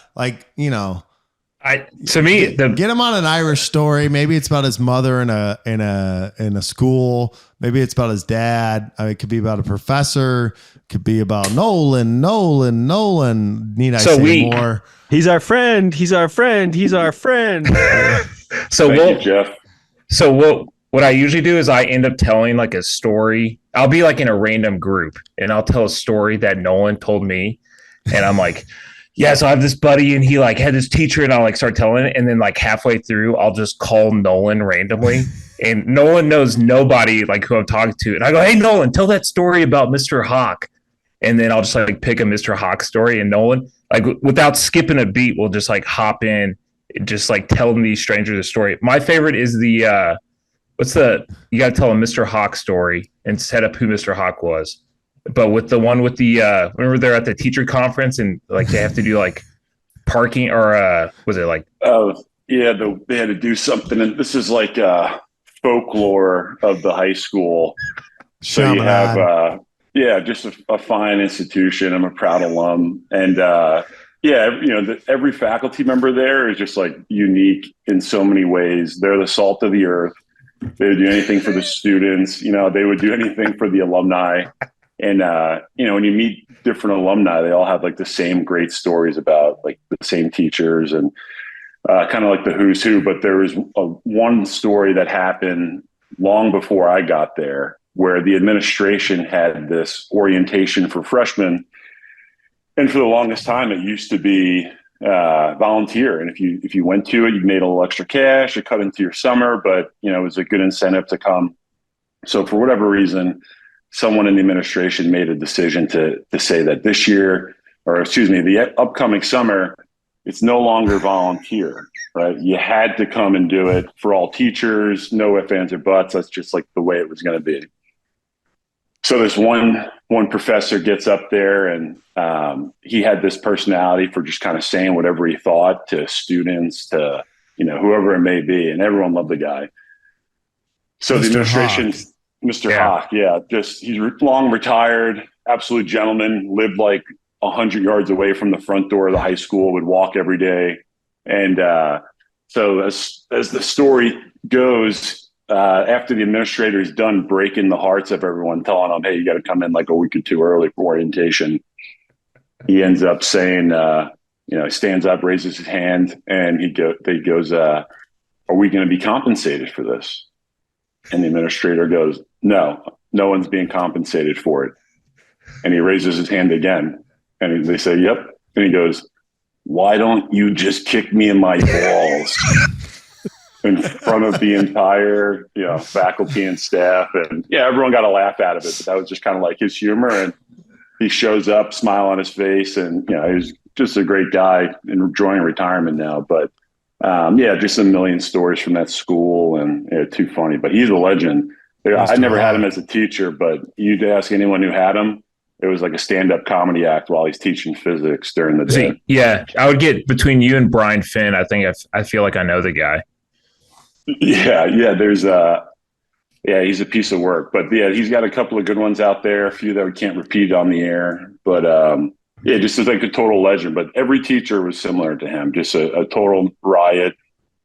get him on an Irish story. Maybe it's about his mother in a school. Maybe it's about his dad. It could be about a professor. It could be about Nolan. Need I say more? He's our friend. He's our friend. He's our friend. So Thank you, Jeff. So what I usually do is I end up telling like a story. I'll be like in a random group, and I'll tell a story that Nolan told me. And I'm like, yeah, so I have this buddy, and he like had this teacher, and I'll like start telling it. And then like halfway through, I'll just call Nolan randomly, and Nolan knows nobody like who I'm talking to. And I go, hey, Nolan, tell that story about Mr. Hawk. And then I'll just like pick a Mr. Hawk story, and Nolan, like without skipping a beat, will just like hop in, just like telling these strangers a story. My favorite is you got to tell a Mr. Hawk story and set up who Mr. Hawk was. But with the one with remember they're at the teacher conference, and like they have to do like parking, or was it like? Oh yeah, they had to do something, and this is like folklore of the high school. So you have just a fine institution. I'm a proud alum, and every faculty member there is just like unique in so many ways. They're the salt of the earth. They would do anything for the students. They would do anything for the alumni. And, when you meet different alumni, they all have like the same great stories about like the same teachers and kind of like the who's who. But there was one story that happened long before I got there, where the administration had this orientation for freshmen. And for the longest time, it used to be volunteer. And if you went to it, you made a little extra cash, it cut into your summer, but it was a good incentive to come. So for whatever reason, someone in the administration made a decision to say that this year, the upcoming summer, it's no longer volunteer, right? You had to come and do it for all teachers, no ifs, ands, or buts. That's just like the way it was going to be. So this one professor gets up there, and he had this personality for just kind of saying whatever he thought to students, to whoever it may be, and everyone loved the guy. So the administration, Mr. Hawk, he's long retired, absolute gentleman, lived like 100 yards away from the front door of the high school, would walk every day, and so as the story goes. After the administrator is done breaking the hearts of everyone, telling them, hey, you got to come in like a week or two early for orientation, he ends up saying, he stands up, raises his hand, and he goes, are we going to be compensated for this? And the administrator goes, no one's being compensated for it. And he raises his hand again, and they say, yep. And he goes, why don't you just kick me in my balls in front of the entire, faculty and staff? And everyone got a laugh out of it, but that was just kind of like his humor. And he shows up, smile on his face, and he's just a great guy enjoying retirement now. But just a million stories from that school, and too funny. But he's a legend. I never had him as a teacher, but you'd ask anyone who had him, it was like a stand-up comedy act while he's teaching physics during the day. Yeah, I would get between you and Brian Finn. I think I feel like I know the guy. Yeah. There's he's a piece of work, but he's got a couple of good ones out there. A few that we can't repeat on the air, but just as like a total legend. But every teacher was similar to him, just a total riot.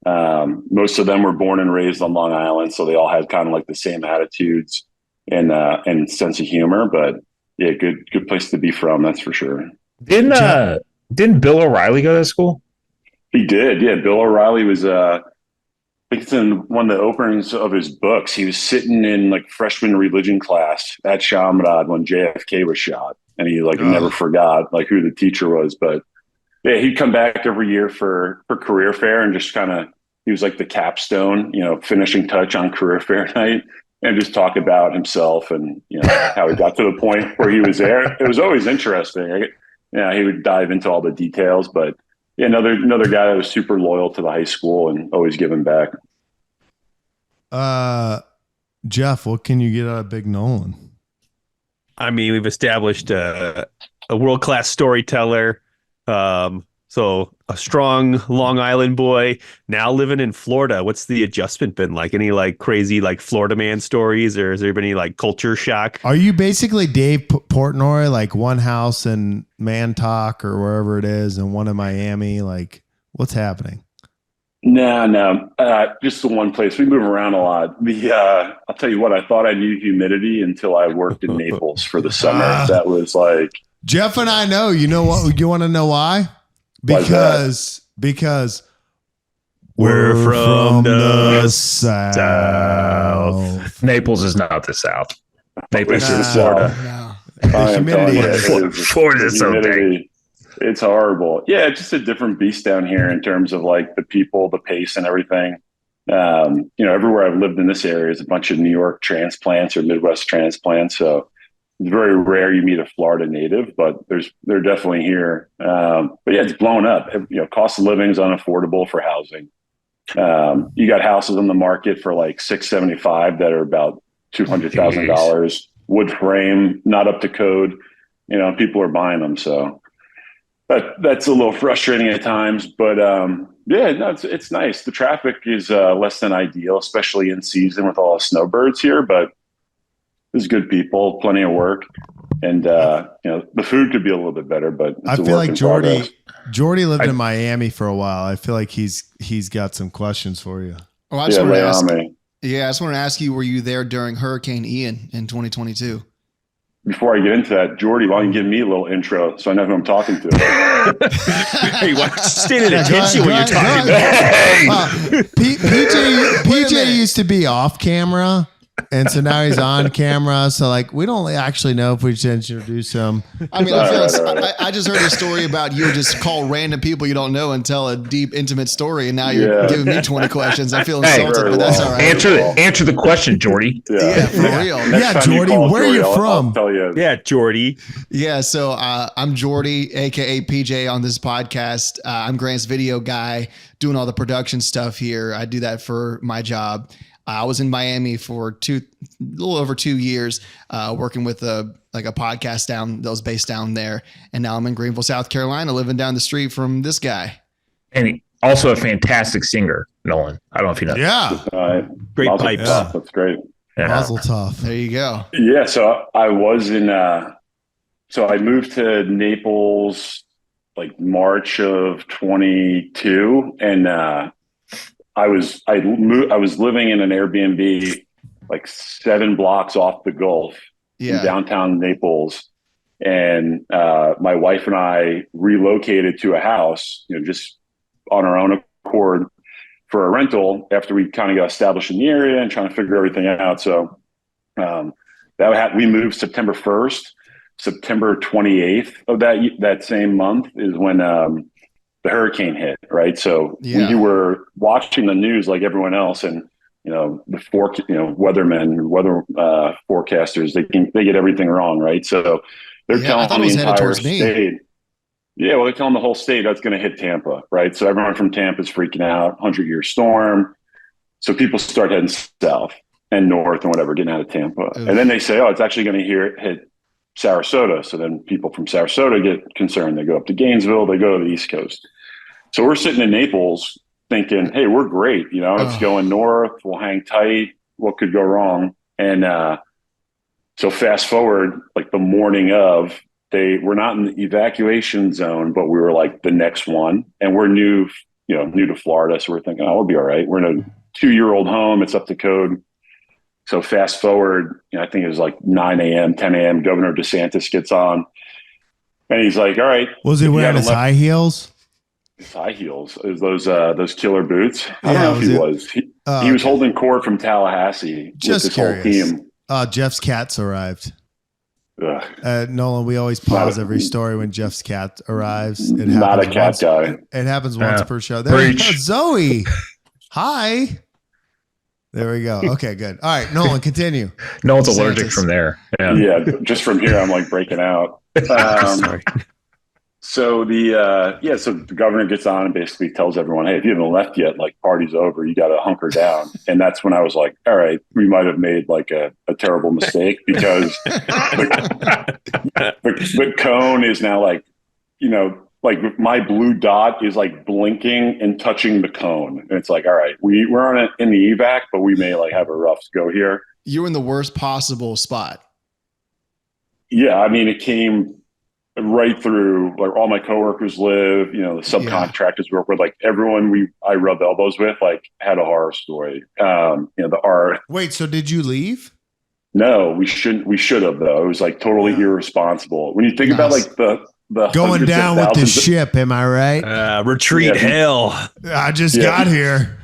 Most of them were born and raised on Long Island, so they all had kind of like the same attitudes and sense of humor. But good place to be from, that's for sure. Didn't Bill O'Reilly go to school? He did, yeah. Bill O'Reilly was I think it's in one of the openings of his books. He was sitting in like freshman religion class at Shamrad when JFK was shot, and he never forgot like who the teacher was. But he'd come back every year for career fair and just he was like the capstone, finishing touch on career fair night, and just talk about himself and how he got to the point where he was there. It was always interesting. He would dive into all the details, but another guy that was super loyal to the high school and always giving back. Jeff, what can you get out of Big Nolan? I mean, we've established a world-class storyteller. So a strong Long Island boy now living in Florida. What's the adjustment been like? Any like crazy like Florida man stories, or has there been any like culture shock? Are you basically Dave Portnoy, like one house in Montauk or wherever it is, and one in Miami? Like, what's happening? No. Just the one place. We move around a lot. I'll tell you what, I thought I knew humidity until I worked in Naples for the summer. That was like Jeff and I know. You know what? You want to know why? Because we're from the South. Naples is not the South. Naples is Florida. No. The humidity is. Florida's so big. It's horrible. Yeah, it's just a different beast down here in terms of like the people, the pace, and everything. Everywhere I've lived in this area is a bunch of New York transplants or Midwest transplants. So it's very rare you meet a Florida native, but they're definitely here. But it's blown up. Cost of living is unaffordable for housing. You got houses on the market for like $675 that are about $200,000, wood frame, not up to code. People are buying them. So that's a little frustrating at times, but it's nice. The traffic is less than ideal, especially in season with all the snowbirds here, but there's good people, plenty of work, and the food could be a little bit better. But I feel like Jordy lived in Miami for a while. I feel like he's got some questions for you. Oh, I just want to ask you, were you there during Hurricane Ian in 2022? Before I get into that, Jordy, why don't you give me a little intro so I know who I'm talking to? Hey, stand at attention when you're talking. PJ used to be off camera. And so now he's on camera. So like, we don't actually know if we should introduce him. I mean, I just heard a story about you just call random people you don't know and tell a deep, intimate story. And now you're giving me 20 questions. I feel insulted, but that's all right. Answer the question, Jordy. Yeah, for real. Yeah, Jordy, where are you from? I'll tell you. Yeah, Jordy. Yeah, so I'm Jordy, a.k.a. PJ on this podcast. I'm Grant's video guy doing all the production stuff here. I do that for my job. I was in Miami for a little over 2 years, working with a podcast that was based down there. And now I'm in Greenville, South Carolina, living down the street from this guy. And he, also a fantastic singer, Nolan. I don't know if you know. Yeah. Great pipes. Yeah. That's great. Yeah. Mazel tov. There you go. Yeah. So I was so I moved to Naples like March of 22, and I was living in an Airbnb like 7 blocks off the Gulf in downtown Naples, and my wife and I relocated to a house, just on our own accord for a rental after we kind of got established in the area and trying to figure everything out. So we moved September 1st. September 28th of that same month is when the hurricane hit, right? So we were watching the news like everyone else, and the weathermen, weather forecasters, they get everything wrong, right? So they're telling the entire state. Yeah, well, they're telling the whole state that's going to hit Tampa, right? So everyone from Tampa is freaking out, 100-year storm. So people start heading south and north and whatever, getting out of Tampa. Oof. And then they say, it's actually going to hit Sarasota. So then people from Sarasota get concerned. They go up to Gainesville. They go to the East Coast. So we're sitting in Naples thinking, hey, we're great. It's going north. We'll hang tight. What could go wrong? And so fast forward, like the morning of, we're not in the evacuation zone, but we were like the next one, and we're new to Florida. So we're thinking, we'll be all right. We're in a 2-year-old home. It's up to code. So fast forward, I think it was like 9 a.m., 10 a.m. Governor DeSantis gets on, and he's like, all right. Was he wearing his high heels? His high heels. It was those killer boots. I don't know if he was. He was holding court from Tallahassee with his whole team. Jeff's cats arrived. Nolan, we always pause every story when Jeff's cat arrives. Not a cat guy. It happens once per show. There we go. Zoe. Hi. There we go. Okay, good. All right, Nolan, continue. Nolan's allergic from there. Yeah, just from here, I'm like breaking out. Sorry. So so the governor gets on and basically tells everyone, hey, if you haven't left yet, like party's over, you got to hunker down. And that's when I was like, all right, we might have made like a terrible mistake, because the cone is now like, like my blue dot is like blinking and touching the cone. And it's like, all right, we're in the evac, but we may like have a rough go here. You're in the worst possible spot. Yeah. I mean, it came right through where all my coworkers live, the subcontractors we work with, like everyone I rubbed elbows with, like had a horror story. Wait, so did you leave? No, we shouldn't. We should have, though. It was like totally irresponsible. When you think about like the going down with the ship, am I right? Retreat hell. I just got here.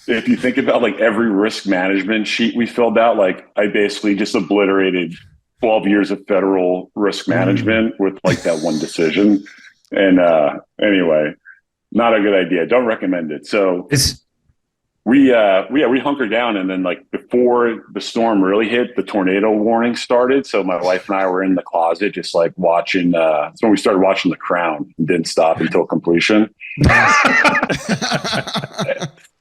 If you think about like every risk management sheet we filled out, like I basically just obliterated 12 years of federal risk management with like that one decision. And anyway, not a good idea. Don't recommend it. So we hunkered down, and then like before the storm really hit, the tornado warning started. So my wife and I were in the closet just like watching. That's when we started watching The Crown and didn't stop until completion.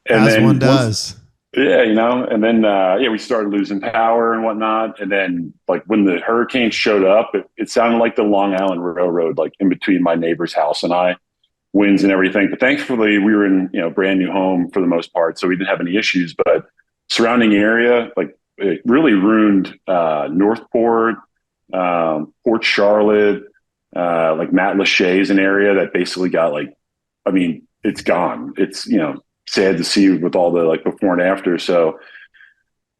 As one does. And then we started losing power and whatnot. And then like when the hurricane showed up, it sounded like the Long Island Railroad, like in between my neighbor's house and I, winds and everything. But thankfully we were in, brand new home for the most part. So we didn't have any issues, but surrounding area, like it really ruined Northport, Port Charlotte, like Matt Lachey's an area that basically got like, I mean, it's gone. It's, sad to see with all the like before and after. So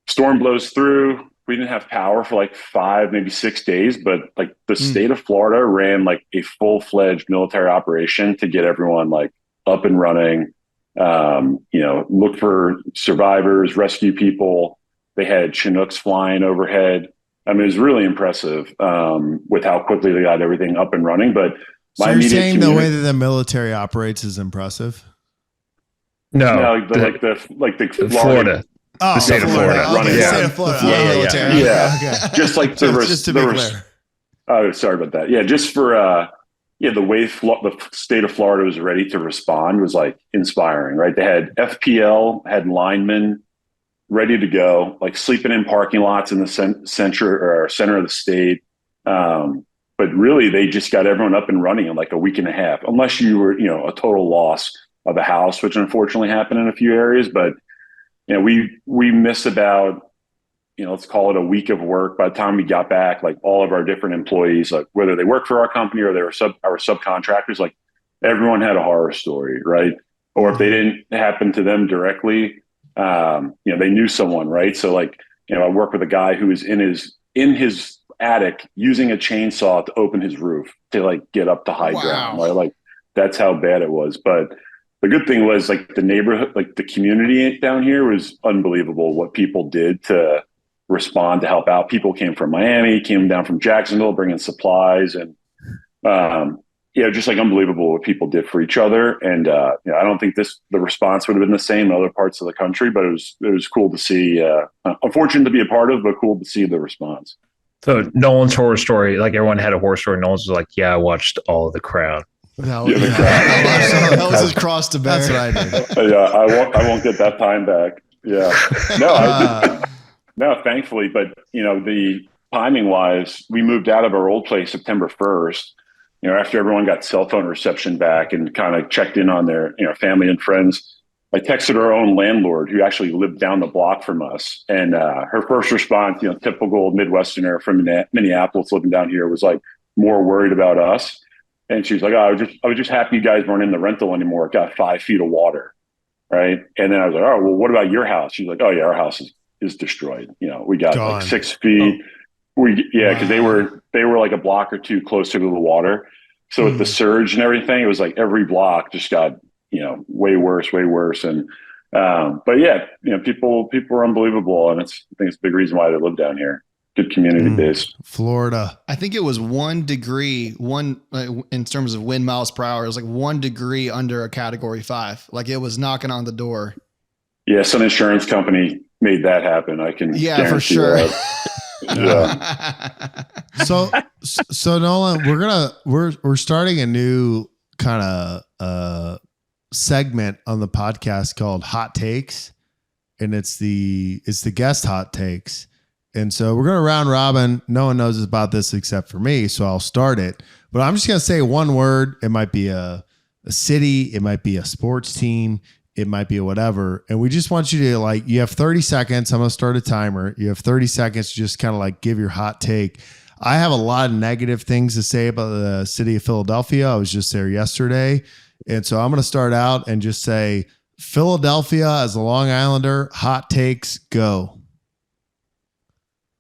storm blows through. We didn't have power for like 5, maybe 6 days, but like the state of Florida ran like a full-fledged military operation to get everyone like up and running, look for survivors, rescue people. They had Chinooks flying overhead. I mean, it was really impressive with how quickly they got everything up and running. But so you're saying the way that the military operates is impressive? No, the Florida. Oh, the state of Florida. Running, yeah. State of Florida. Yeah. Okay. Just like just to be clear. Oh, sorry about that. Yeah, just for the way the state of Florida was ready to respond was like inspiring, right? They had FPL, had linemen ready to go, like sleeping in parking lots in the center of the state. But really, they just got everyone up and running in like a week and a half, unless you were, a total loss of a house, which unfortunately happened in a few areas. But we missed about, let's call it a week of work. By the time we got back, like all of our different employees, like whether they work for our company or they were our subcontractors, like everyone had a horror story, right? Or if they didn't happen to them directly, they knew someone, right? So like, I work with a guy who is in his attic using a chainsaw to open his roof to like get up to high ground, right? Like that's how bad it was. But the good thing was like the neighborhood, like the community down here was unbelievable what people did to respond to help out. People came from Miami, came down from Jacksonville, bringing supplies. And just like unbelievable what people did for each other. And I don't think the response would have been the same in other parts of the country, but it was cool to see. Unfortunate to be a part of, but cool to see the response. So Nolan's horror story, like everyone had a horror story. Nolan's was like, "Yeah, I watched all of The Crown." That was his cross to bear. That's what I did. I won't get that time back. Yeah, no, thankfully, but the timing wise, we moved out of our old place September 1st. After everyone got cell phone reception back and kind of checked in on their family and friends. I texted our own landlord who actually lived down the block from us. And her first response, typical Midwesterner from Minneapolis living down here, was like more worried about us. And she's like, I was just happy you guys weren't in the rental anymore. It got 5 feet of water. Right. And then I was like, oh, well, what about your house? She's like, oh, yeah, our house is destroyed. We got like 6 feet. Because they were like a block or two closer to the water. So with the surge and everything, it was like every block just got, way worse. And, but yeah, people are unbelievable. And I think it's a big reason why they live down here. Good community base. Florida. I think it was 1 degree, in terms of wind miles per hour. It was like 1 degree under a category 5. Like it was knocking on the door. Yeah. Some insurance company made that happen. I can. Yeah, for sure. Yeah. So Nolan, we're starting a new kind of segment on the podcast called Hot Takes, and it's the guest hot takes. And so we're going to round robin. No one knows about this except for me, so I'll start it. But I'm just going to say one word. It might be a city. It might be a sports team. It might be whatever. And we just want you to you have 30 seconds. I'm going to start a timer. You have 30 seconds to just kind of give your hot take. I have a lot of negative things to say about the city of Philadelphia. I was just there yesterday. And so I'm going to start out and just say Philadelphia as a Long Islander, hot takes, go.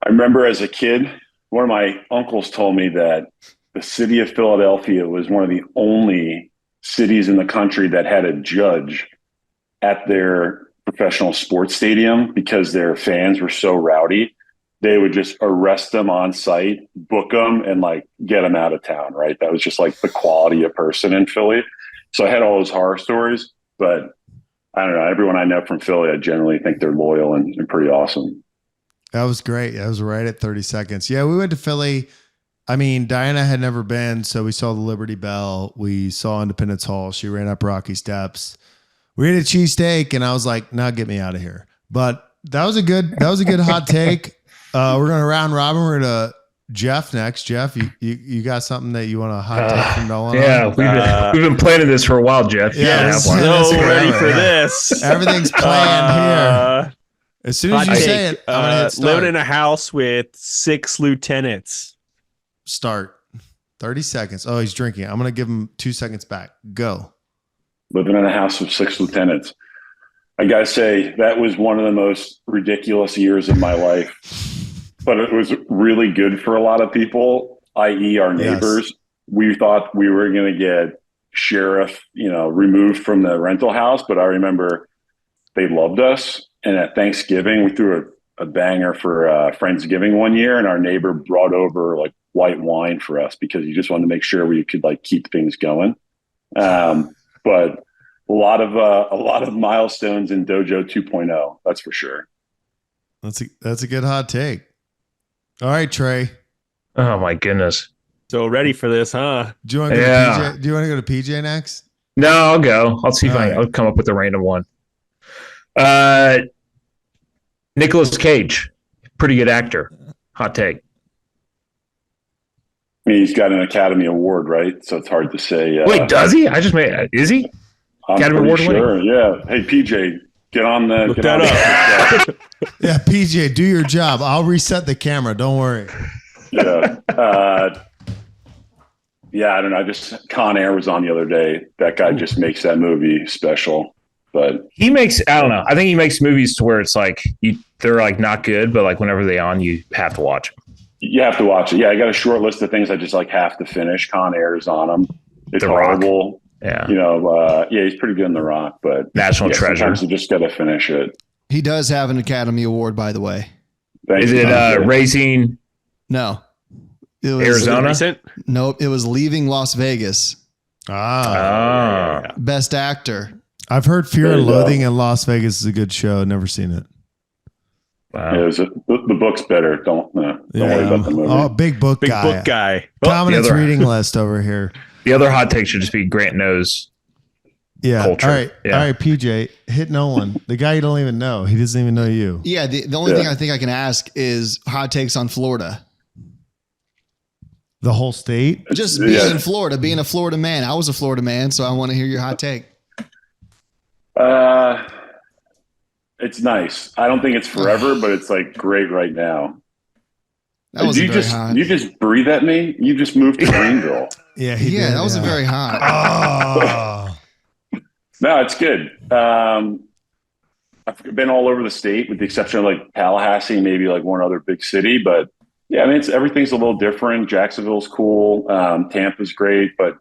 I remember as a kid, one of my uncles told me that the city of Philadelphia was one of the only cities in the country that had a judge at their professional sports stadium because their fans were so rowdy. They would just arrest them on site, book them, and get them out of town, right? That was just the quality of person in Philly. So I had all those horror stories, but I don't know. Everyone I know from Philly, I generally think they're loyal and pretty awesome. That was great. That was right at 30 seconds. Yeah, we went to Philly. I mean, Diana had never been, so we saw the Liberty Bell. We saw Independence Hall. She ran up Rocky Steps. We ate a cheesesteak, and I was like, "No, get me out of here." But that was a good hot take. We're gonna round robin. We're gonna Jeff next. Jeff, you got something that you want to hot take from Nolan? Yeah, we've been planning this for a while, Jeff. Yeah, so ready for this. Everything's planned here. As soon as you say it, I'm gonna hit start. Living in a house with 6 lieutenants. Start. 30 seconds. Oh, he's drinking. I'm gonna give him 2 seconds back. Go. Living in a house with 6 lieutenants. I gotta say that was one of the most ridiculous years of my life, but it was really good for a lot of people, i.e. our neighbors. Yes. We thought we were going to get sheriff, removed from the rental house, but I remember they loved us. And at Thanksgiving, we threw a banger for Friendsgiving one year, and our neighbor brought over white wine for us because he just wanted to make sure we could keep things going. But a lot of milestones in Dojo 2.0, that's for sure. That's a good hot take. All right, Trey. Oh my goodness. So ready for this, huh? Do you want to go to PJ? Do you want to go to PJ next? No, I'll go. I'll see if I'll come up with a random one. Nicolas Cage, pretty good actor. Hot take. I mean, he's got an Academy Award, right? So it's hard to say. Wait, does he? I just made. Is he? Academy Award sure. Winning? Yeah. Hey, PJ, get on the. Look that up. Yeah, PJ, do your job. I'll reset the camera. Don't worry. Yeah. Yeah, I don't know. Con Air was on the other day. That guy just makes that movie special. But he makes, I don't know. I think he makes movies to where it's they're not good, but whenever they're on, you have to watch them. You have to watch it. Yeah, I got a short list of things I just have to finish. Con Air is on them. It's horrible. Yeah. He's pretty good in The Rock, but National Treasure. Sometimes you just got to finish it. He does have an Academy Award, by the way. Is it Raising? No. It was Arizona? Nope. It was Leaving Las Vegas. Best actor. I've heard Fear and Loathing in Las Vegas is a good show. Never seen it. Wow. Yeah, the book's better. Don't worry about the movie. Oh, big book guy. Dominance reading list over here. The other hot take should just be Grant knows. Yeah. Culture. All right, PJ, hit Nolan. The guy you don't even know. He doesn't even know you. Yeah. The only thing I think I can ask is hot takes on Florida. The whole state? Just being in Florida, being a Florida man. I was a Florida man, so I want to hear your hot take. It's nice. I don't think it's forever, but it's like great right now. That was hot. You just breathe at me? You just moved to Greenville. That was very hot. Oh. No, it's good. I've been all over the state with the exception of like Tallahassee, maybe like one other big city, but yeah, I mean, everything's a little different. Jacksonville's cool. Tampa's great, but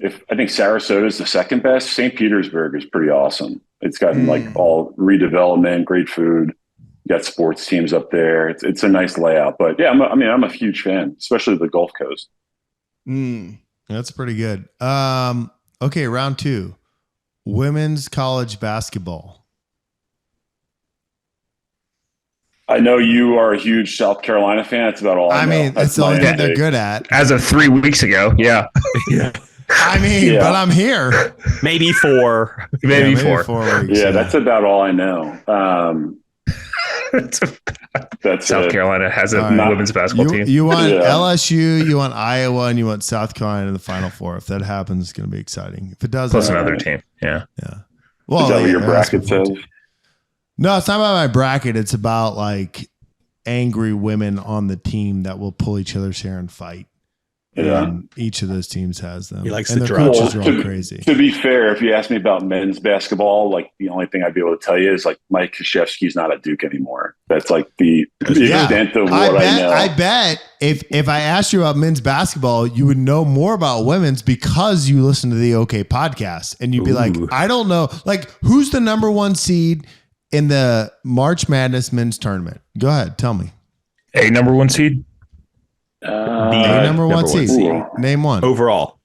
I think Sarasota is the second best. St. Petersburg is pretty awesome. It's gotten like all redevelopment, great food. You got sports teams up there. It's a nice layout, but yeah, I'm a huge fan, especially the Gulf Coast. That's pretty good. Okay, round 2, women's college basketball. I know you are a huge South Carolina fan. That's about all I know. Mean, that's the only thing they're good at. As of 3 weeks ago, yeah. But I'm here. Maybe 4. Maybe 4 weeks. Yeah, that's about all I know. That's South Carolina has a women's basketball team. You want LSU, you want Iowa, and you want South Carolina in the Final Four. If that happens, it's going to be exciting. If it does, plus another team. Yeah. Well, is that what your bracket says? No, it's not about my bracket. It's about like angry women on the team that will pull each other's hair and fight. Yeah. And each of those teams has them. He likes and the their drama. coaches are all crazy. To be fair, if you ask me about men's basketball, like the only thing I'd be able to tell you is like Mike Krzyzewski's not at Duke anymore. That's like the extent of what I know. I bet if I asked you about men's basketball, you would know more about women's because you listen to the OK podcast. And you'd be like, I don't know. Like, who's the number 1 seed in the March Madness men's tournament? Go ahead. Tell me. A number 1 seed? The number one seed. Name one. Overall.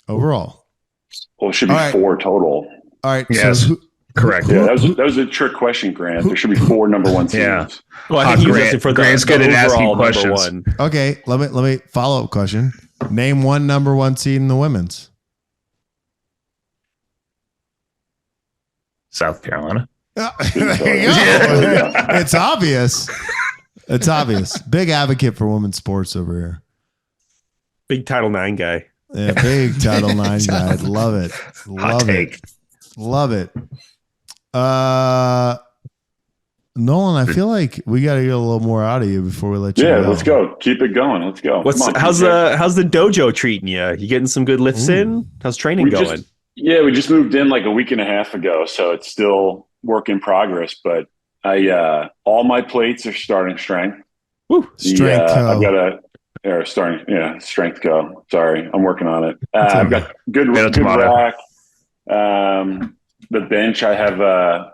Well, it should be 4 total. All right. Yes. So correct. Yeah, that was a trick question, Grant. There should be 4 number 1 seeds. Yeah. Well, I think he was asking for Grant's good at asking questions. One. Okay. Let me follow up question. Name one number 1 seed in the women's. South Carolina. There you go. It's obvious. It's obvious. Big advocate for women's sports over here. Big Title IX guy. Yeah, big Title IX guy. Love it. Love it. Nolan, I feel like we got to get a little more out of you before we let you go. Yeah, let's go. Keep it going. Let's go. How's the dojo treating you? You getting some good lifts in? How's training going? We just moved in like a week and a half ago, so it's still work in progress, but all my plates are starting strength. Woo, strength I've got strength go. Sorry, I'm working on it. I've got good rack. The bench, I have a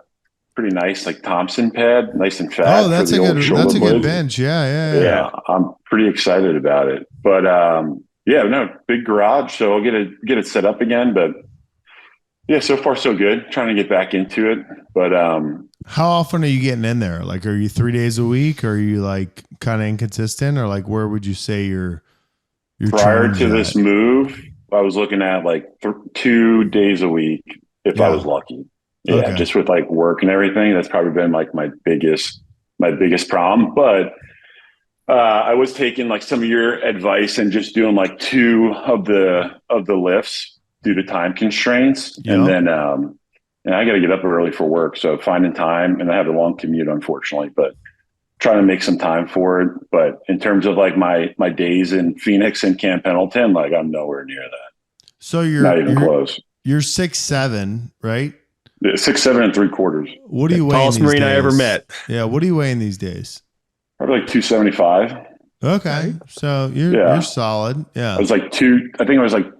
pretty nice like Thompson pad, nice and fat. Oh, that's a good bench. Yeah. I'm pretty excited about it. But big garage, so I'll get it set up again. But yeah, so far so good. Trying to get back into it, but how often are you getting in there? Like, are you 3 days a week? Or are you like kind of inconsistent? Or like, where would you say you're prior to this move? I was looking at like 2 days a week if I was lucky. Yeah, just with like work and everything. That's probably been like my biggest problem. But I was taking like some of your advice and just doing like 2 of the lifts due to time constraints, and then. And I got to get up early for work. So finding time, and I have a long commute, unfortunately, but trying to make some time for it. But in terms of like my days in Phoenix and Camp Pendleton, like I'm nowhere near that. So you're not even close. You're 6'7", right? 6'7" and 3/4. What do you weigh? Tallest Marine I ever met. Yeah. What are you weighing these days? Probably like 275. Okay. So you're solid. Yeah. I was like I think it was like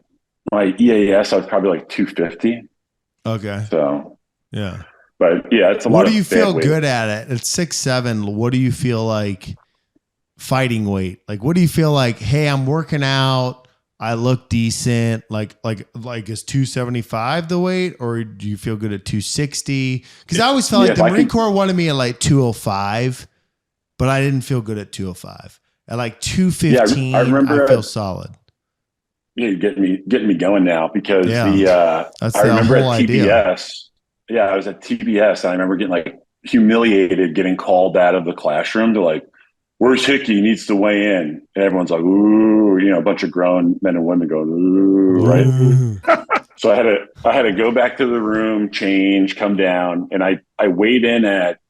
my EAS. I was probably like 250. Okay. So, yeah. But yeah, it's a lot. What do you feel good at it? At 6'7", what do you feel like fighting weight? Like, what do you feel like, hey, I'm working out, I look decent. Like is 275 the weight, or do you feel good at 260? Because I always felt like the Marine Corps wanted me at like 205, but I didn't feel good at 205. At like 215, I feel solid. Yeah, you're getting me going now because I remember at TBS. Idea. Yeah, I was at TBS and I remember getting like humiliated, getting called out of the classroom to like, where's Hickey? He needs to weigh in. And everyone's like, ooh, a bunch of grown men and women going, ooh, right? So I had to go back to the room, change, come down, and I weighed in at,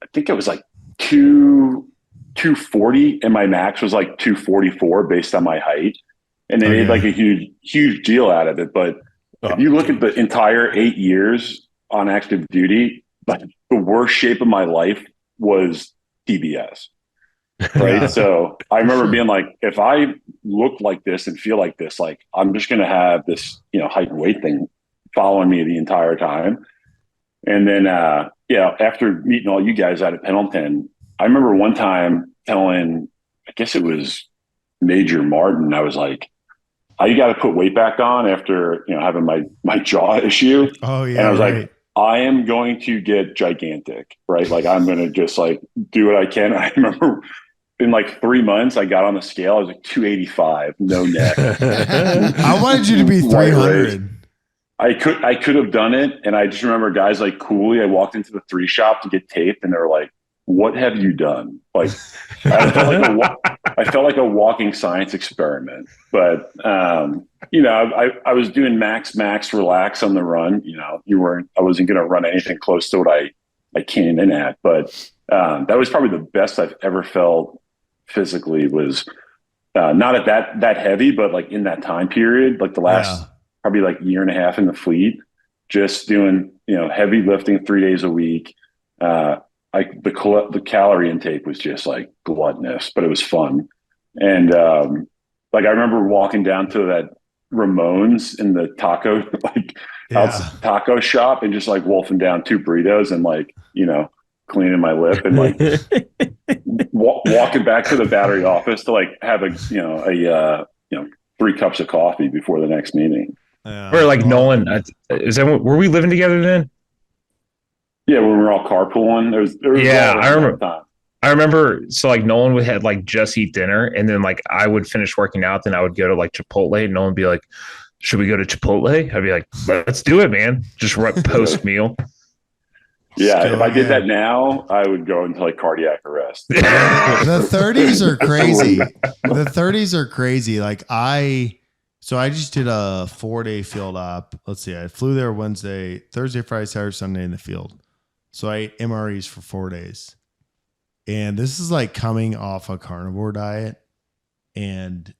I think it was like 240, and my max was like 244 based on my height. And they made like a huge deal out of it. But if you look at the entire 8 years on active duty, like the worst shape of my life was TBS. Right. Yeah. So I remember being like, if I look like this and feel like this, like I'm just going to have this, height and weight thing following me the entire time. And then, after meeting all you guys out at Pendleton, I remember one time telling, I guess it was Major Martin, I was like, you got to put weight back on after, having my jaw issue. Oh yeah. And I was like, I am going to get gigantic, right? Like I'm going to just like do what I can. I remember in like 3 months, I got on the scale. I was like 285, no neck. I wanted you to be 300. I could have done it. And I just remember guys like Cooley, I walked into the 3 shop to get taped and they were like, what have you done? Like, I felt like a walking science experiment, but, I was doing max, relax on the run. I wasn't going to run anything close to what I came in at, but, that was probably the best I've ever felt physically was, not at that heavy, but like in that time period, like the last probably like year and a half in the fleet, just doing, heavy lifting 3 days a week. The calorie intake was just like gluttonous, but it was fun. And like I remember walking down to that Ramon's in the taco taco shop and just like wolfing down 2 burritos and like cleaning my lip and like walking back to the battery office to like have a 3 cups of coffee before the next meeting. Or like Nolan, were we living together then? Yeah, when we were all carpooling, there was I remember. So like Nolan would have like just eat dinner, and then like I would finish working out, then I would go to like Chipotle, and Nolan would be like, "Should we go to Chipotle?" I'd be like, "Let's do it, man." Just post meal. Yeah, if I did that now, I would go into like cardiac arrest. The 30s are crazy. The 30s are crazy. Like I just did a 4-day field op. Let's see, I flew there Wednesday, Thursday, Friday, Saturday, Sunday in the field. So I ate MREs for 4 days. And this is like coming off a carnivore diet. And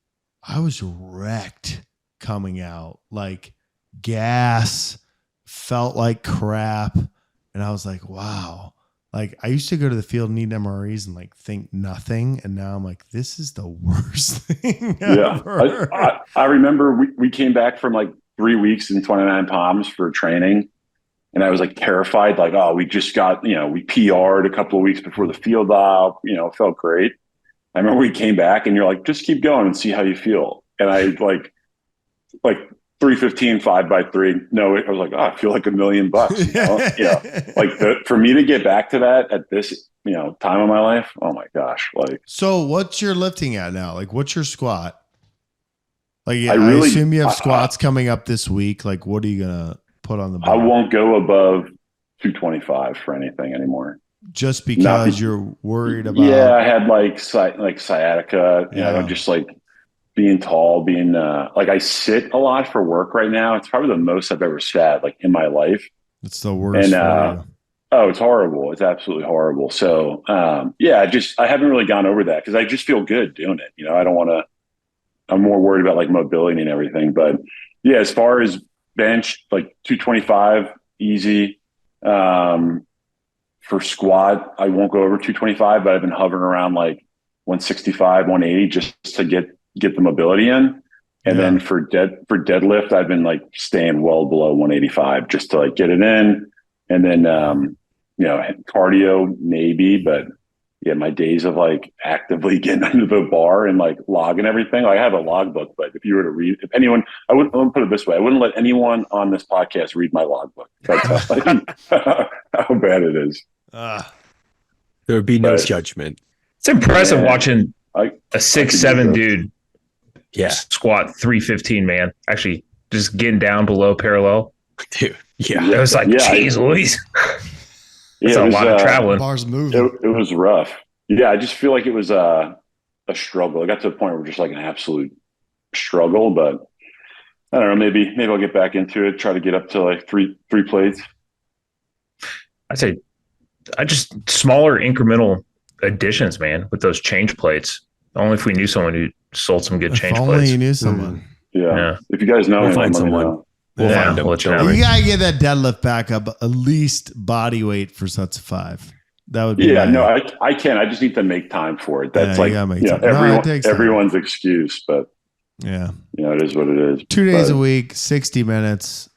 I was wrecked coming out. Like gas, felt like crap. And I was like, wow. Like I used to go to the field and eat MREs and like think nothing. And now I'm like, this is the worst thing ever. I remember we came back from like 3 weeks in 29 Palms for training. And I was like terrified, like, oh, we just got, we PR'd a couple of weeks before the field op, felt great. I remember we came back and you're like, just keep going and see how you feel. And I like 315, 5x3. No, I was like, oh, I feel like $1 million. Like for me to get back to that at this, time of my life. Oh my gosh. Like, so what's your lifting at now? Like, what's your squat? Like, I assume you have squats coming up this week. Like, what are you going to put on the bar? I won't go above 225 for anything anymore. Just because you're worried about. Yeah. I had like sciatica, just like being tall, being like I sit a lot for work right now. It's probably the most I've ever sat like in my life. It's the worst. And it's horrible. It's absolutely horrible. So I haven't really gone over that because I just feel good doing it. I don't want to. I'm more worried about like mobility and everything. But yeah, as far as bench, like 225, easy. For squat, I won't go over 225, but I've been hovering around like 165, 180 just to get the mobility in. And then for deadlift, I've been like staying well below 185 just to like get it in. And then, cardio maybe, but my days of like actively getting into the bar and like logging everything. I have a logbook, but if you were to read, if anyone, I wouldn't put it this way. I wouldn't let anyone on this podcast read my logbook. That's how bad it is. There would be no judgment. It's impressive watching a 6'7" dude squat 315, man. Actually, just getting down below parallel. Dude, it was like, geez, Louise. That's a lot of traveling. Bars moving. It was rough. Yeah, I just feel like it was a struggle. It got to the point where just like an absolute struggle, but I don't know, maybe I'll get back into it, try to get up to like three plates. I'd say just smaller incremental additions, man, with those change plates. Only if we knew someone who sold some good change plates. Only you knew someone. Yeah. If you guys know, we'll find someone. We'll find them. You gotta get that deadlift back up at least body weight for sets of 5. That would be no, I can. I just need to make time for it. That's everyone's excuse, but it is what it is. 2 days a week, 60 minutes.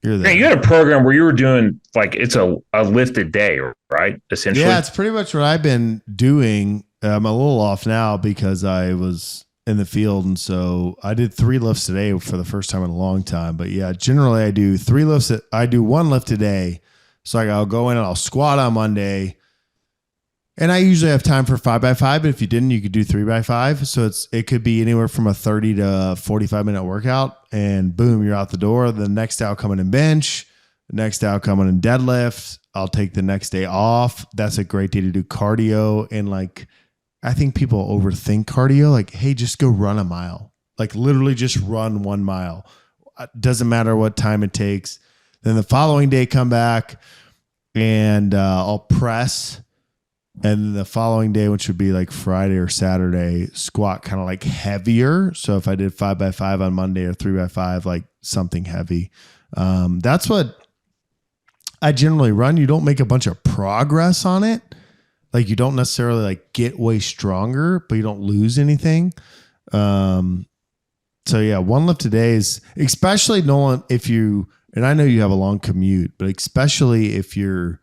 You're there. Yeah, you had a program where you were doing like it's a lifted day, right? Essentially. Yeah, it's pretty much what I've been doing. I'm a little off now because I was in the field, and so I did 3 lifts today for the first time in a long time. But yeah, generally I do 3 lifts. I do 1 lift a day. So I'll go in and I'll squat on Monday, and I usually have time for 5x5. But if you didn't, you could do 3x5. So it could be anywhere from a 30 to 45 minute workout, and boom, you're out the door. The next day I'll come in and bench. The next day I'll come in and deadlift. I'll take the next day off. That's a great day to do cardio. And like, I think people overthink cardio. Like, hey, just go run a mile. Like literally just run 1 mile. Doesn't matter what time it takes. Then the following day, come back and I'll press. And the following day, which would be like Friday or Saturday, squat kind of like heavier. So if I did 5x5 on Monday or 3x5, like something heavy. That's what I generally run. You don't make a bunch of progress on it. Like you don't necessarily like get way stronger, but you don't lose anything. So yeah, 1 lift a day is, especially Nolan, and I know you have a long commute, but especially if you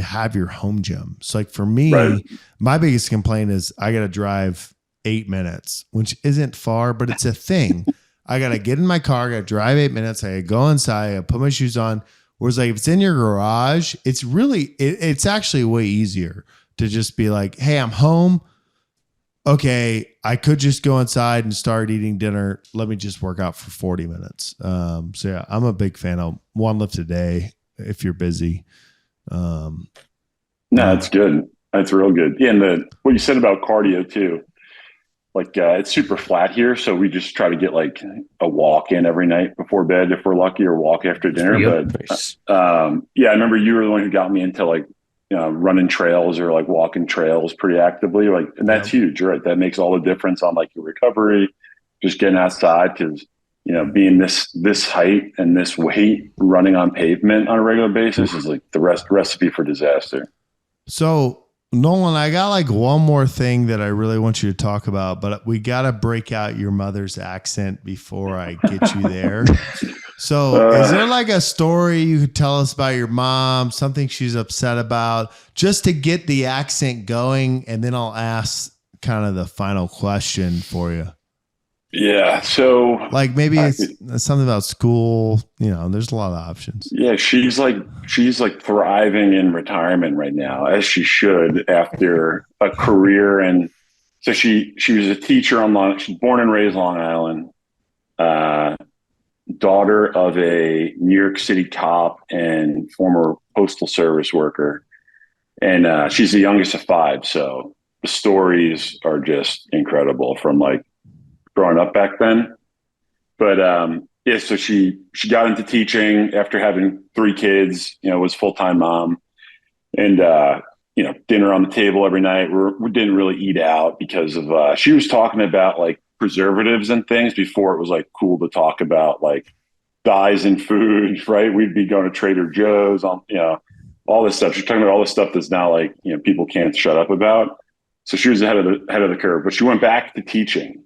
have your home gym. So like for me, my biggest complaint is I got to drive 8 minutes, which isn't far, but it's a thing. I got to get in my car, I got to drive 8 minutes. I go inside, I put my shoes on. Whereas like if it's in your garage, it's actually way easier to just be like, hey, I'm home. Okay, I could just go inside and start eating dinner. Let me just work out for 40 minutes. So yeah, I'm a big fan of 1 lift a day if you're busy. No, it's good. That's real good. Yeah, and what you said about cardio too, like it's super flat here, so we just try to get like a walk in every night before bed if we're lucky, or walk after dinner. But I remember you were the one who got me into like running trails or like walking trails pretty actively. Like, and that's huge, right? That makes all the difference on like your recovery, just getting outside, because being this height and this weight, running on pavement on a regular basis is like the recipe for disaster. So Nolan, I got like one more thing that I really want you to talk about, but we got to break out your mother's accent before I get you there. So is there like a story you could tell us about your mom, something she's upset about, just to get the accent going? And then I'll ask kind of the final question for you. Yeah. So like maybe it's something about school, there's a lot of options. Yeah. She's like thriving in retirement right now, as she should, after a career. And so she was a teacher she's born and raised Long Island, daughter of a New York City cop and former postal service worker. And she's the youngest of 5. So the stories are just incredible from like growing up back then. But so she got into teaching after having 3 kids, was full-time mom, and dinner on the table every night. We didn't really eat out because of she was talking about like preservatives and things before it was like cool to talk about like dyes in food, right? We'd be going to Trader Joe's on all this stuff. She's talking about all this stuff that's now like people can't shut up about. So she was ahead of the curve, but she went back to teaching.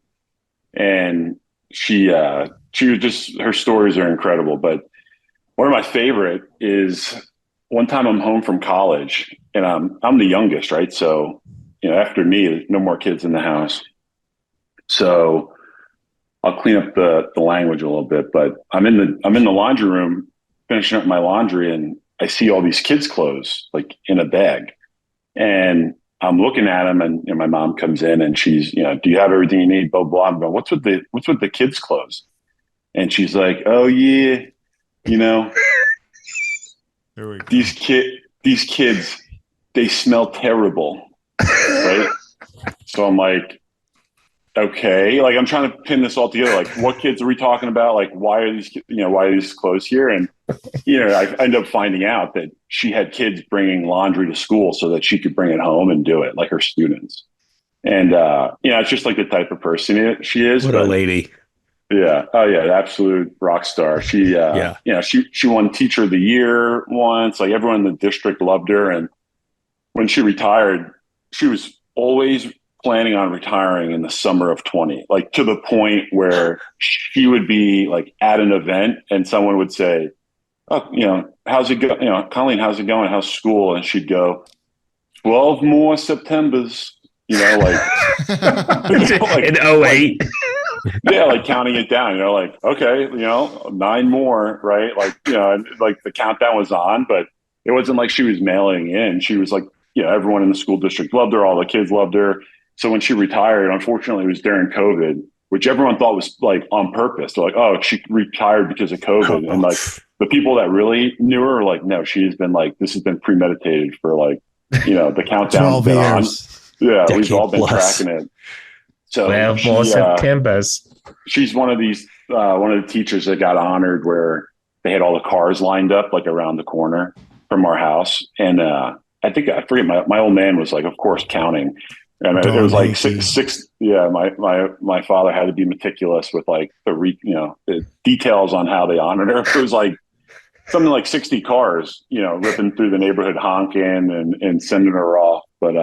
And she was just, her stories are incredible. But one of my favorite is one time I'm home from college and I'm the youngest, right? So, after me, there's no more kids in the house. So I'll clean up the language a little bit, but I'm in the laundry room finishing up my laundry, and I see all these kids' clothes like in a bag, and I'm looking at them, and my mom comes in and she's, do you have everything you need? Blah blah. I'm going, what's with the kids' clothes? And she's like, oh yeah, these kids, they smell terrible, right? So I'm like, okay, like I'm trying to pin this all together. Like, what kids are we talking about? Like, why are these clothes here? And I end up finding out that she had kids bringing laundry to school so that she could bring it home and do it, like her students. And it's just like the type of person she is. What a lady! Yeah. Oh yeah, absolute rock star. She she won Teacher of the Year once. Like, everyone in the district loved her. And when she retired, she was always planning on retiring in the summer of 20, like to the point where she would be like at an event and someone would say, oh, how's it go? Colleen, how's it going? How's school? And she'd go, 12 more Septembers, like in 08. Yeah, like counting it down, like, okay, 9 more, right? Like, like the countdown was on, but it wasn't like she was mailing in. She was like, everyone in the school district loved her. All the kids loved her. So when she retired, unfortunately, it was during COVID, which everyone thought was like on purpose. They're like, oh, she retired because of COVID. And like the people that really knew her are like, no, she's been like, this has been premeditated for like, the countdown's been on. Yeah, we've all been tracking it. So 12 more Septembers. She's one of the teachers that got honored where they had all the cars lined up like around the corner from our house. And I forget, my old man was like, of course, counting. And it was like six. Yeah, my father had to be meticulous with like the details on how they honored her. It was like something like 60 cars, ripping through the neighborhood honking and sending her off. But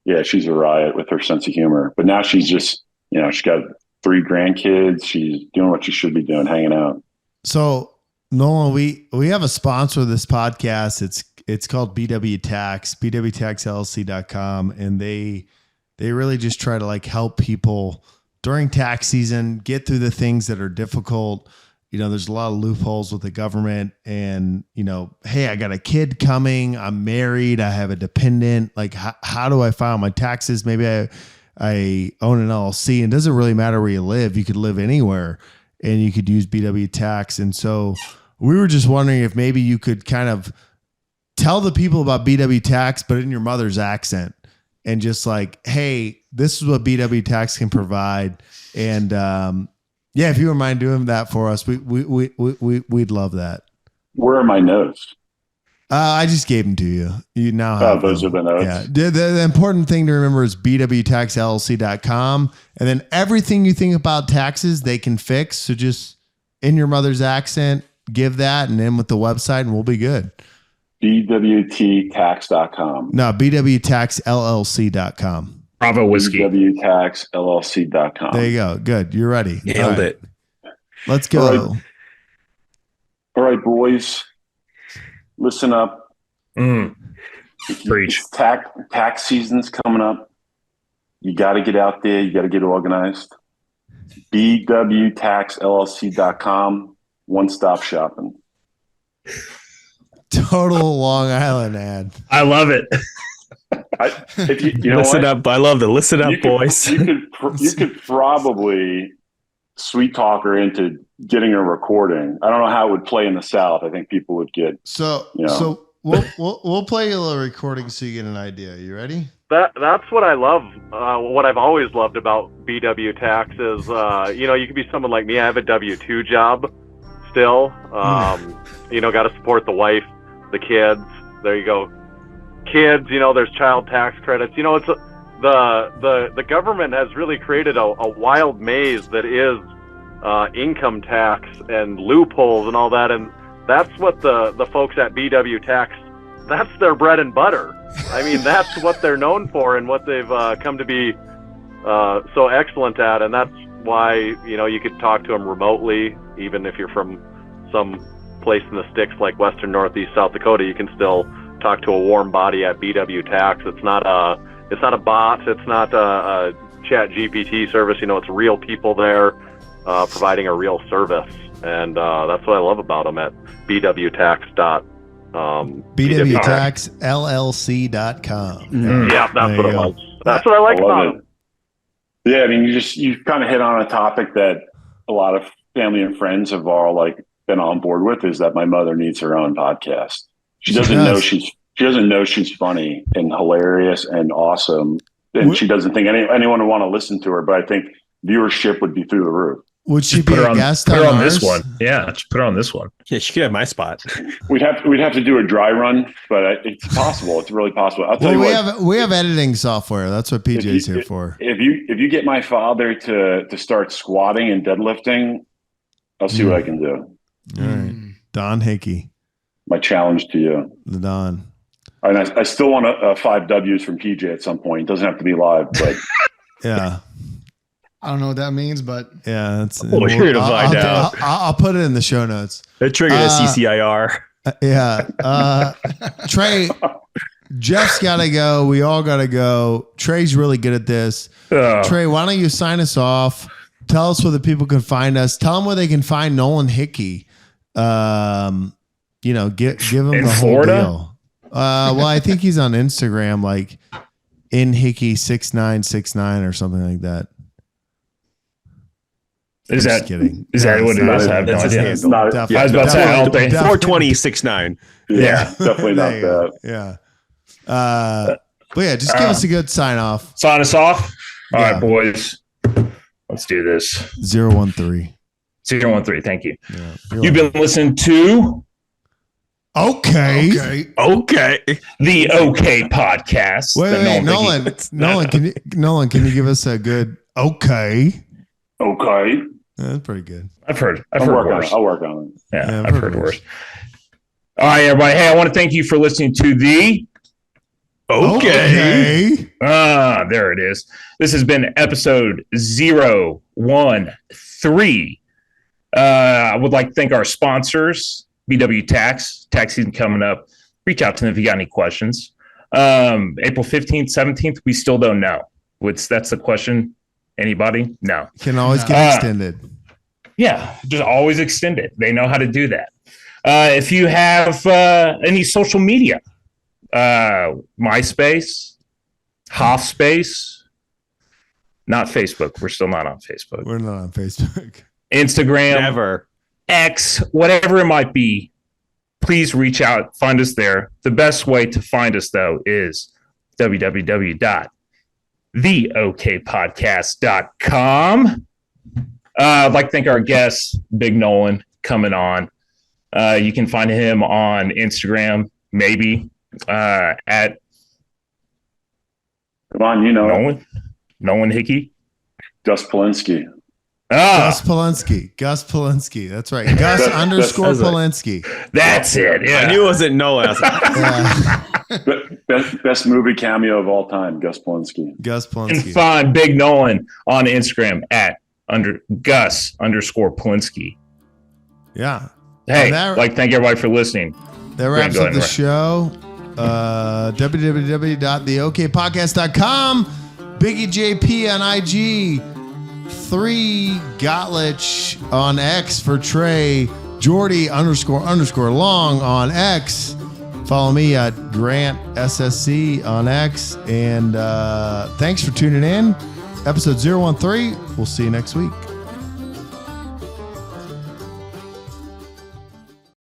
yeah, she's a riot with her sense of humor. But now she's just, she's got 3 grandkids. She's doing what she should be doing, hanging out. So Nolan, we have a sponsor of this podcast. It's called BW Tax, bwtaxllc.com. And they really just try to like help people during tax season, get through the things that are difficult. There's a lot of loopholes with the government and, hey, I got a kid coming. I'm married. I have a dependent. Like, how do I file my taxes? Maybe I own an LLC, and it doesn't really matter where you live. You could live anywhere and you could use BW Tax. And so we were just wondering if maybe you could kind of tell the people about BW Tax, but in your mother's accent, and just like, hey, this is what BW Tax can provide. And, yeah, if you wouldn't mind doing that for us, we'd love that. Where are my notes? I just gave them to you. You now have those them. are the notes. Yeah. The important thing to remember is bwtaxllc.com. And then everything you think about taxes, they can fix. So just in your mother's accent, give that and then with the website and we'll be good. bwttax.com. No, bwtaxllc.com. Bravo Whiskey. bwtaxllc.com. There you go. Good. You're ready. Nailed it. Let's go. All right, boys. Listen up. Preach. Tax season's coming up. You got to get out there. You got to get organized. bwtaxllc.com. One-stop shopping. Total Long Island ad. I love it. Listen up. I love it. Listen up, boys. You could probably sweet talk her into getting a recording. I don't know how it would play in the South. I think people would get so we'll play a little recording so you get an idea. You ready? That's what I love. What I've always loved about BW Tax is you could be someone like me. I have a W-2 job still. Got to support the wife, the kids. There you go. Kids, there's child tax credits. It's the government has really created a wild maze that is income tax and loopholes and all that, and that's what the folks at BW Tax, that's their bread and butter. I mean, that's what they're known for and what they've come to be so excellent at, and that's why you could talk to them remotely, even if you're from some place in the sticks like Western Northeast South Dakota, you can still talk to a warm body at BW Tax. It's not a bot. It's not a chat GPT service. It's real people there providing a real service. And that's what I love about them at bwtax.com. bwtaxllc.com. Yeah, that's what it was. That's what I like about them. Yeah, I mean, you kind of hit on a topic that a lot of family and friends have all been on board with, is that my mother needs her own podcast. She doesn't know she's funny and hilarious and awesome, and she doesn't think anyone would want to listen to her. But I think viewership would be through the roof. Would she be a guest on ours? This one? Yeah, just put her on this one. Yeah, she could have my spot. We'd have to do a dry run, but it's possible. It's really possible. I'll tell you what. We have editing software. That's what PJ's here for. If you get my father to start squatting and deadlifting, I'll see what I can do. All right, Don Hickey. My challenge to you, the Don. And I still want 5 W's from PJ at some point. It doesn't have to be live, but yeah. I don't know what that means, but yeah, that's. Well, you're gonna find out. I'll put it in the show notes. It triggered a CCIR. Yeah, Trey. Jeff's got to go. We all got to go. Trey's really good at this. Trey, why don't you sign us off? Tell us where the people can find us. Tell them where they can find Nolan Hickey. Give him in the Florida? whole deal. Well, I think he's on Instagram, like in Hickey 6969 or something like that. Is that kidding? Is that what it is? I have no idea. It's not. I was about to say, I don't think. 42069. Yeah, definitely not that. Yeah. But yeah, just give us a good sign off. Sign us off. All Yeah. right, boys. Let's do this. 013. 013. Thank you. Yeah. You've been listening to Okay. the OK Podcast. Wait, Nolan, can you give us a good okay? Okay. Yeah, that's pretty good. I've heard I'll worse. work on it. Yeah, I've heard worse. All right, everybody. Hey, I want to thank you for listening to the Okay. There it is. This has been episode 013. I would like to thank our sponsors, BW Tax season coming up. Reach out to them if you got any questions. April 15th, 17th, we still don't know. That's the question. Anybody? No. Can always get extended. Yeah, just always extend it. They know how to do that. If you have any social media, MySpace, HoffSpace, not Facebook. We're still not on Facebook. We're not on Facebook. Instagram, Never. X, whatever it might be, please reach out. Find us there. The best way to find us, though, is www.theokpodcast.com. I'd like to thank our guest, Big Nolan, coming on. You can find him on Instagram, maybe, at Come on, Nolan Hickey. Gus Polinsky. Gus Polinsky. That's right. Gus underscore Polinsky. That's it. Yeah. I knew it wasn't Nolan. I was like, Best movie cameo of all time, Gus Polinsky. Gus And Polinsky. find Big Nolan on Instagram at Gus underscore Polinsky. Yeah. Hey, That- thank everybody for listeing. That wraps Go up ahead, the Ray. show. www.theokpodcast.com. Biggie JP on IG. 3 Gottlich on X for Trey. Jordy __ long on X. Follow me at Grant SSC on X. And thanks for tuning in. Episode 013. We'll see you next week.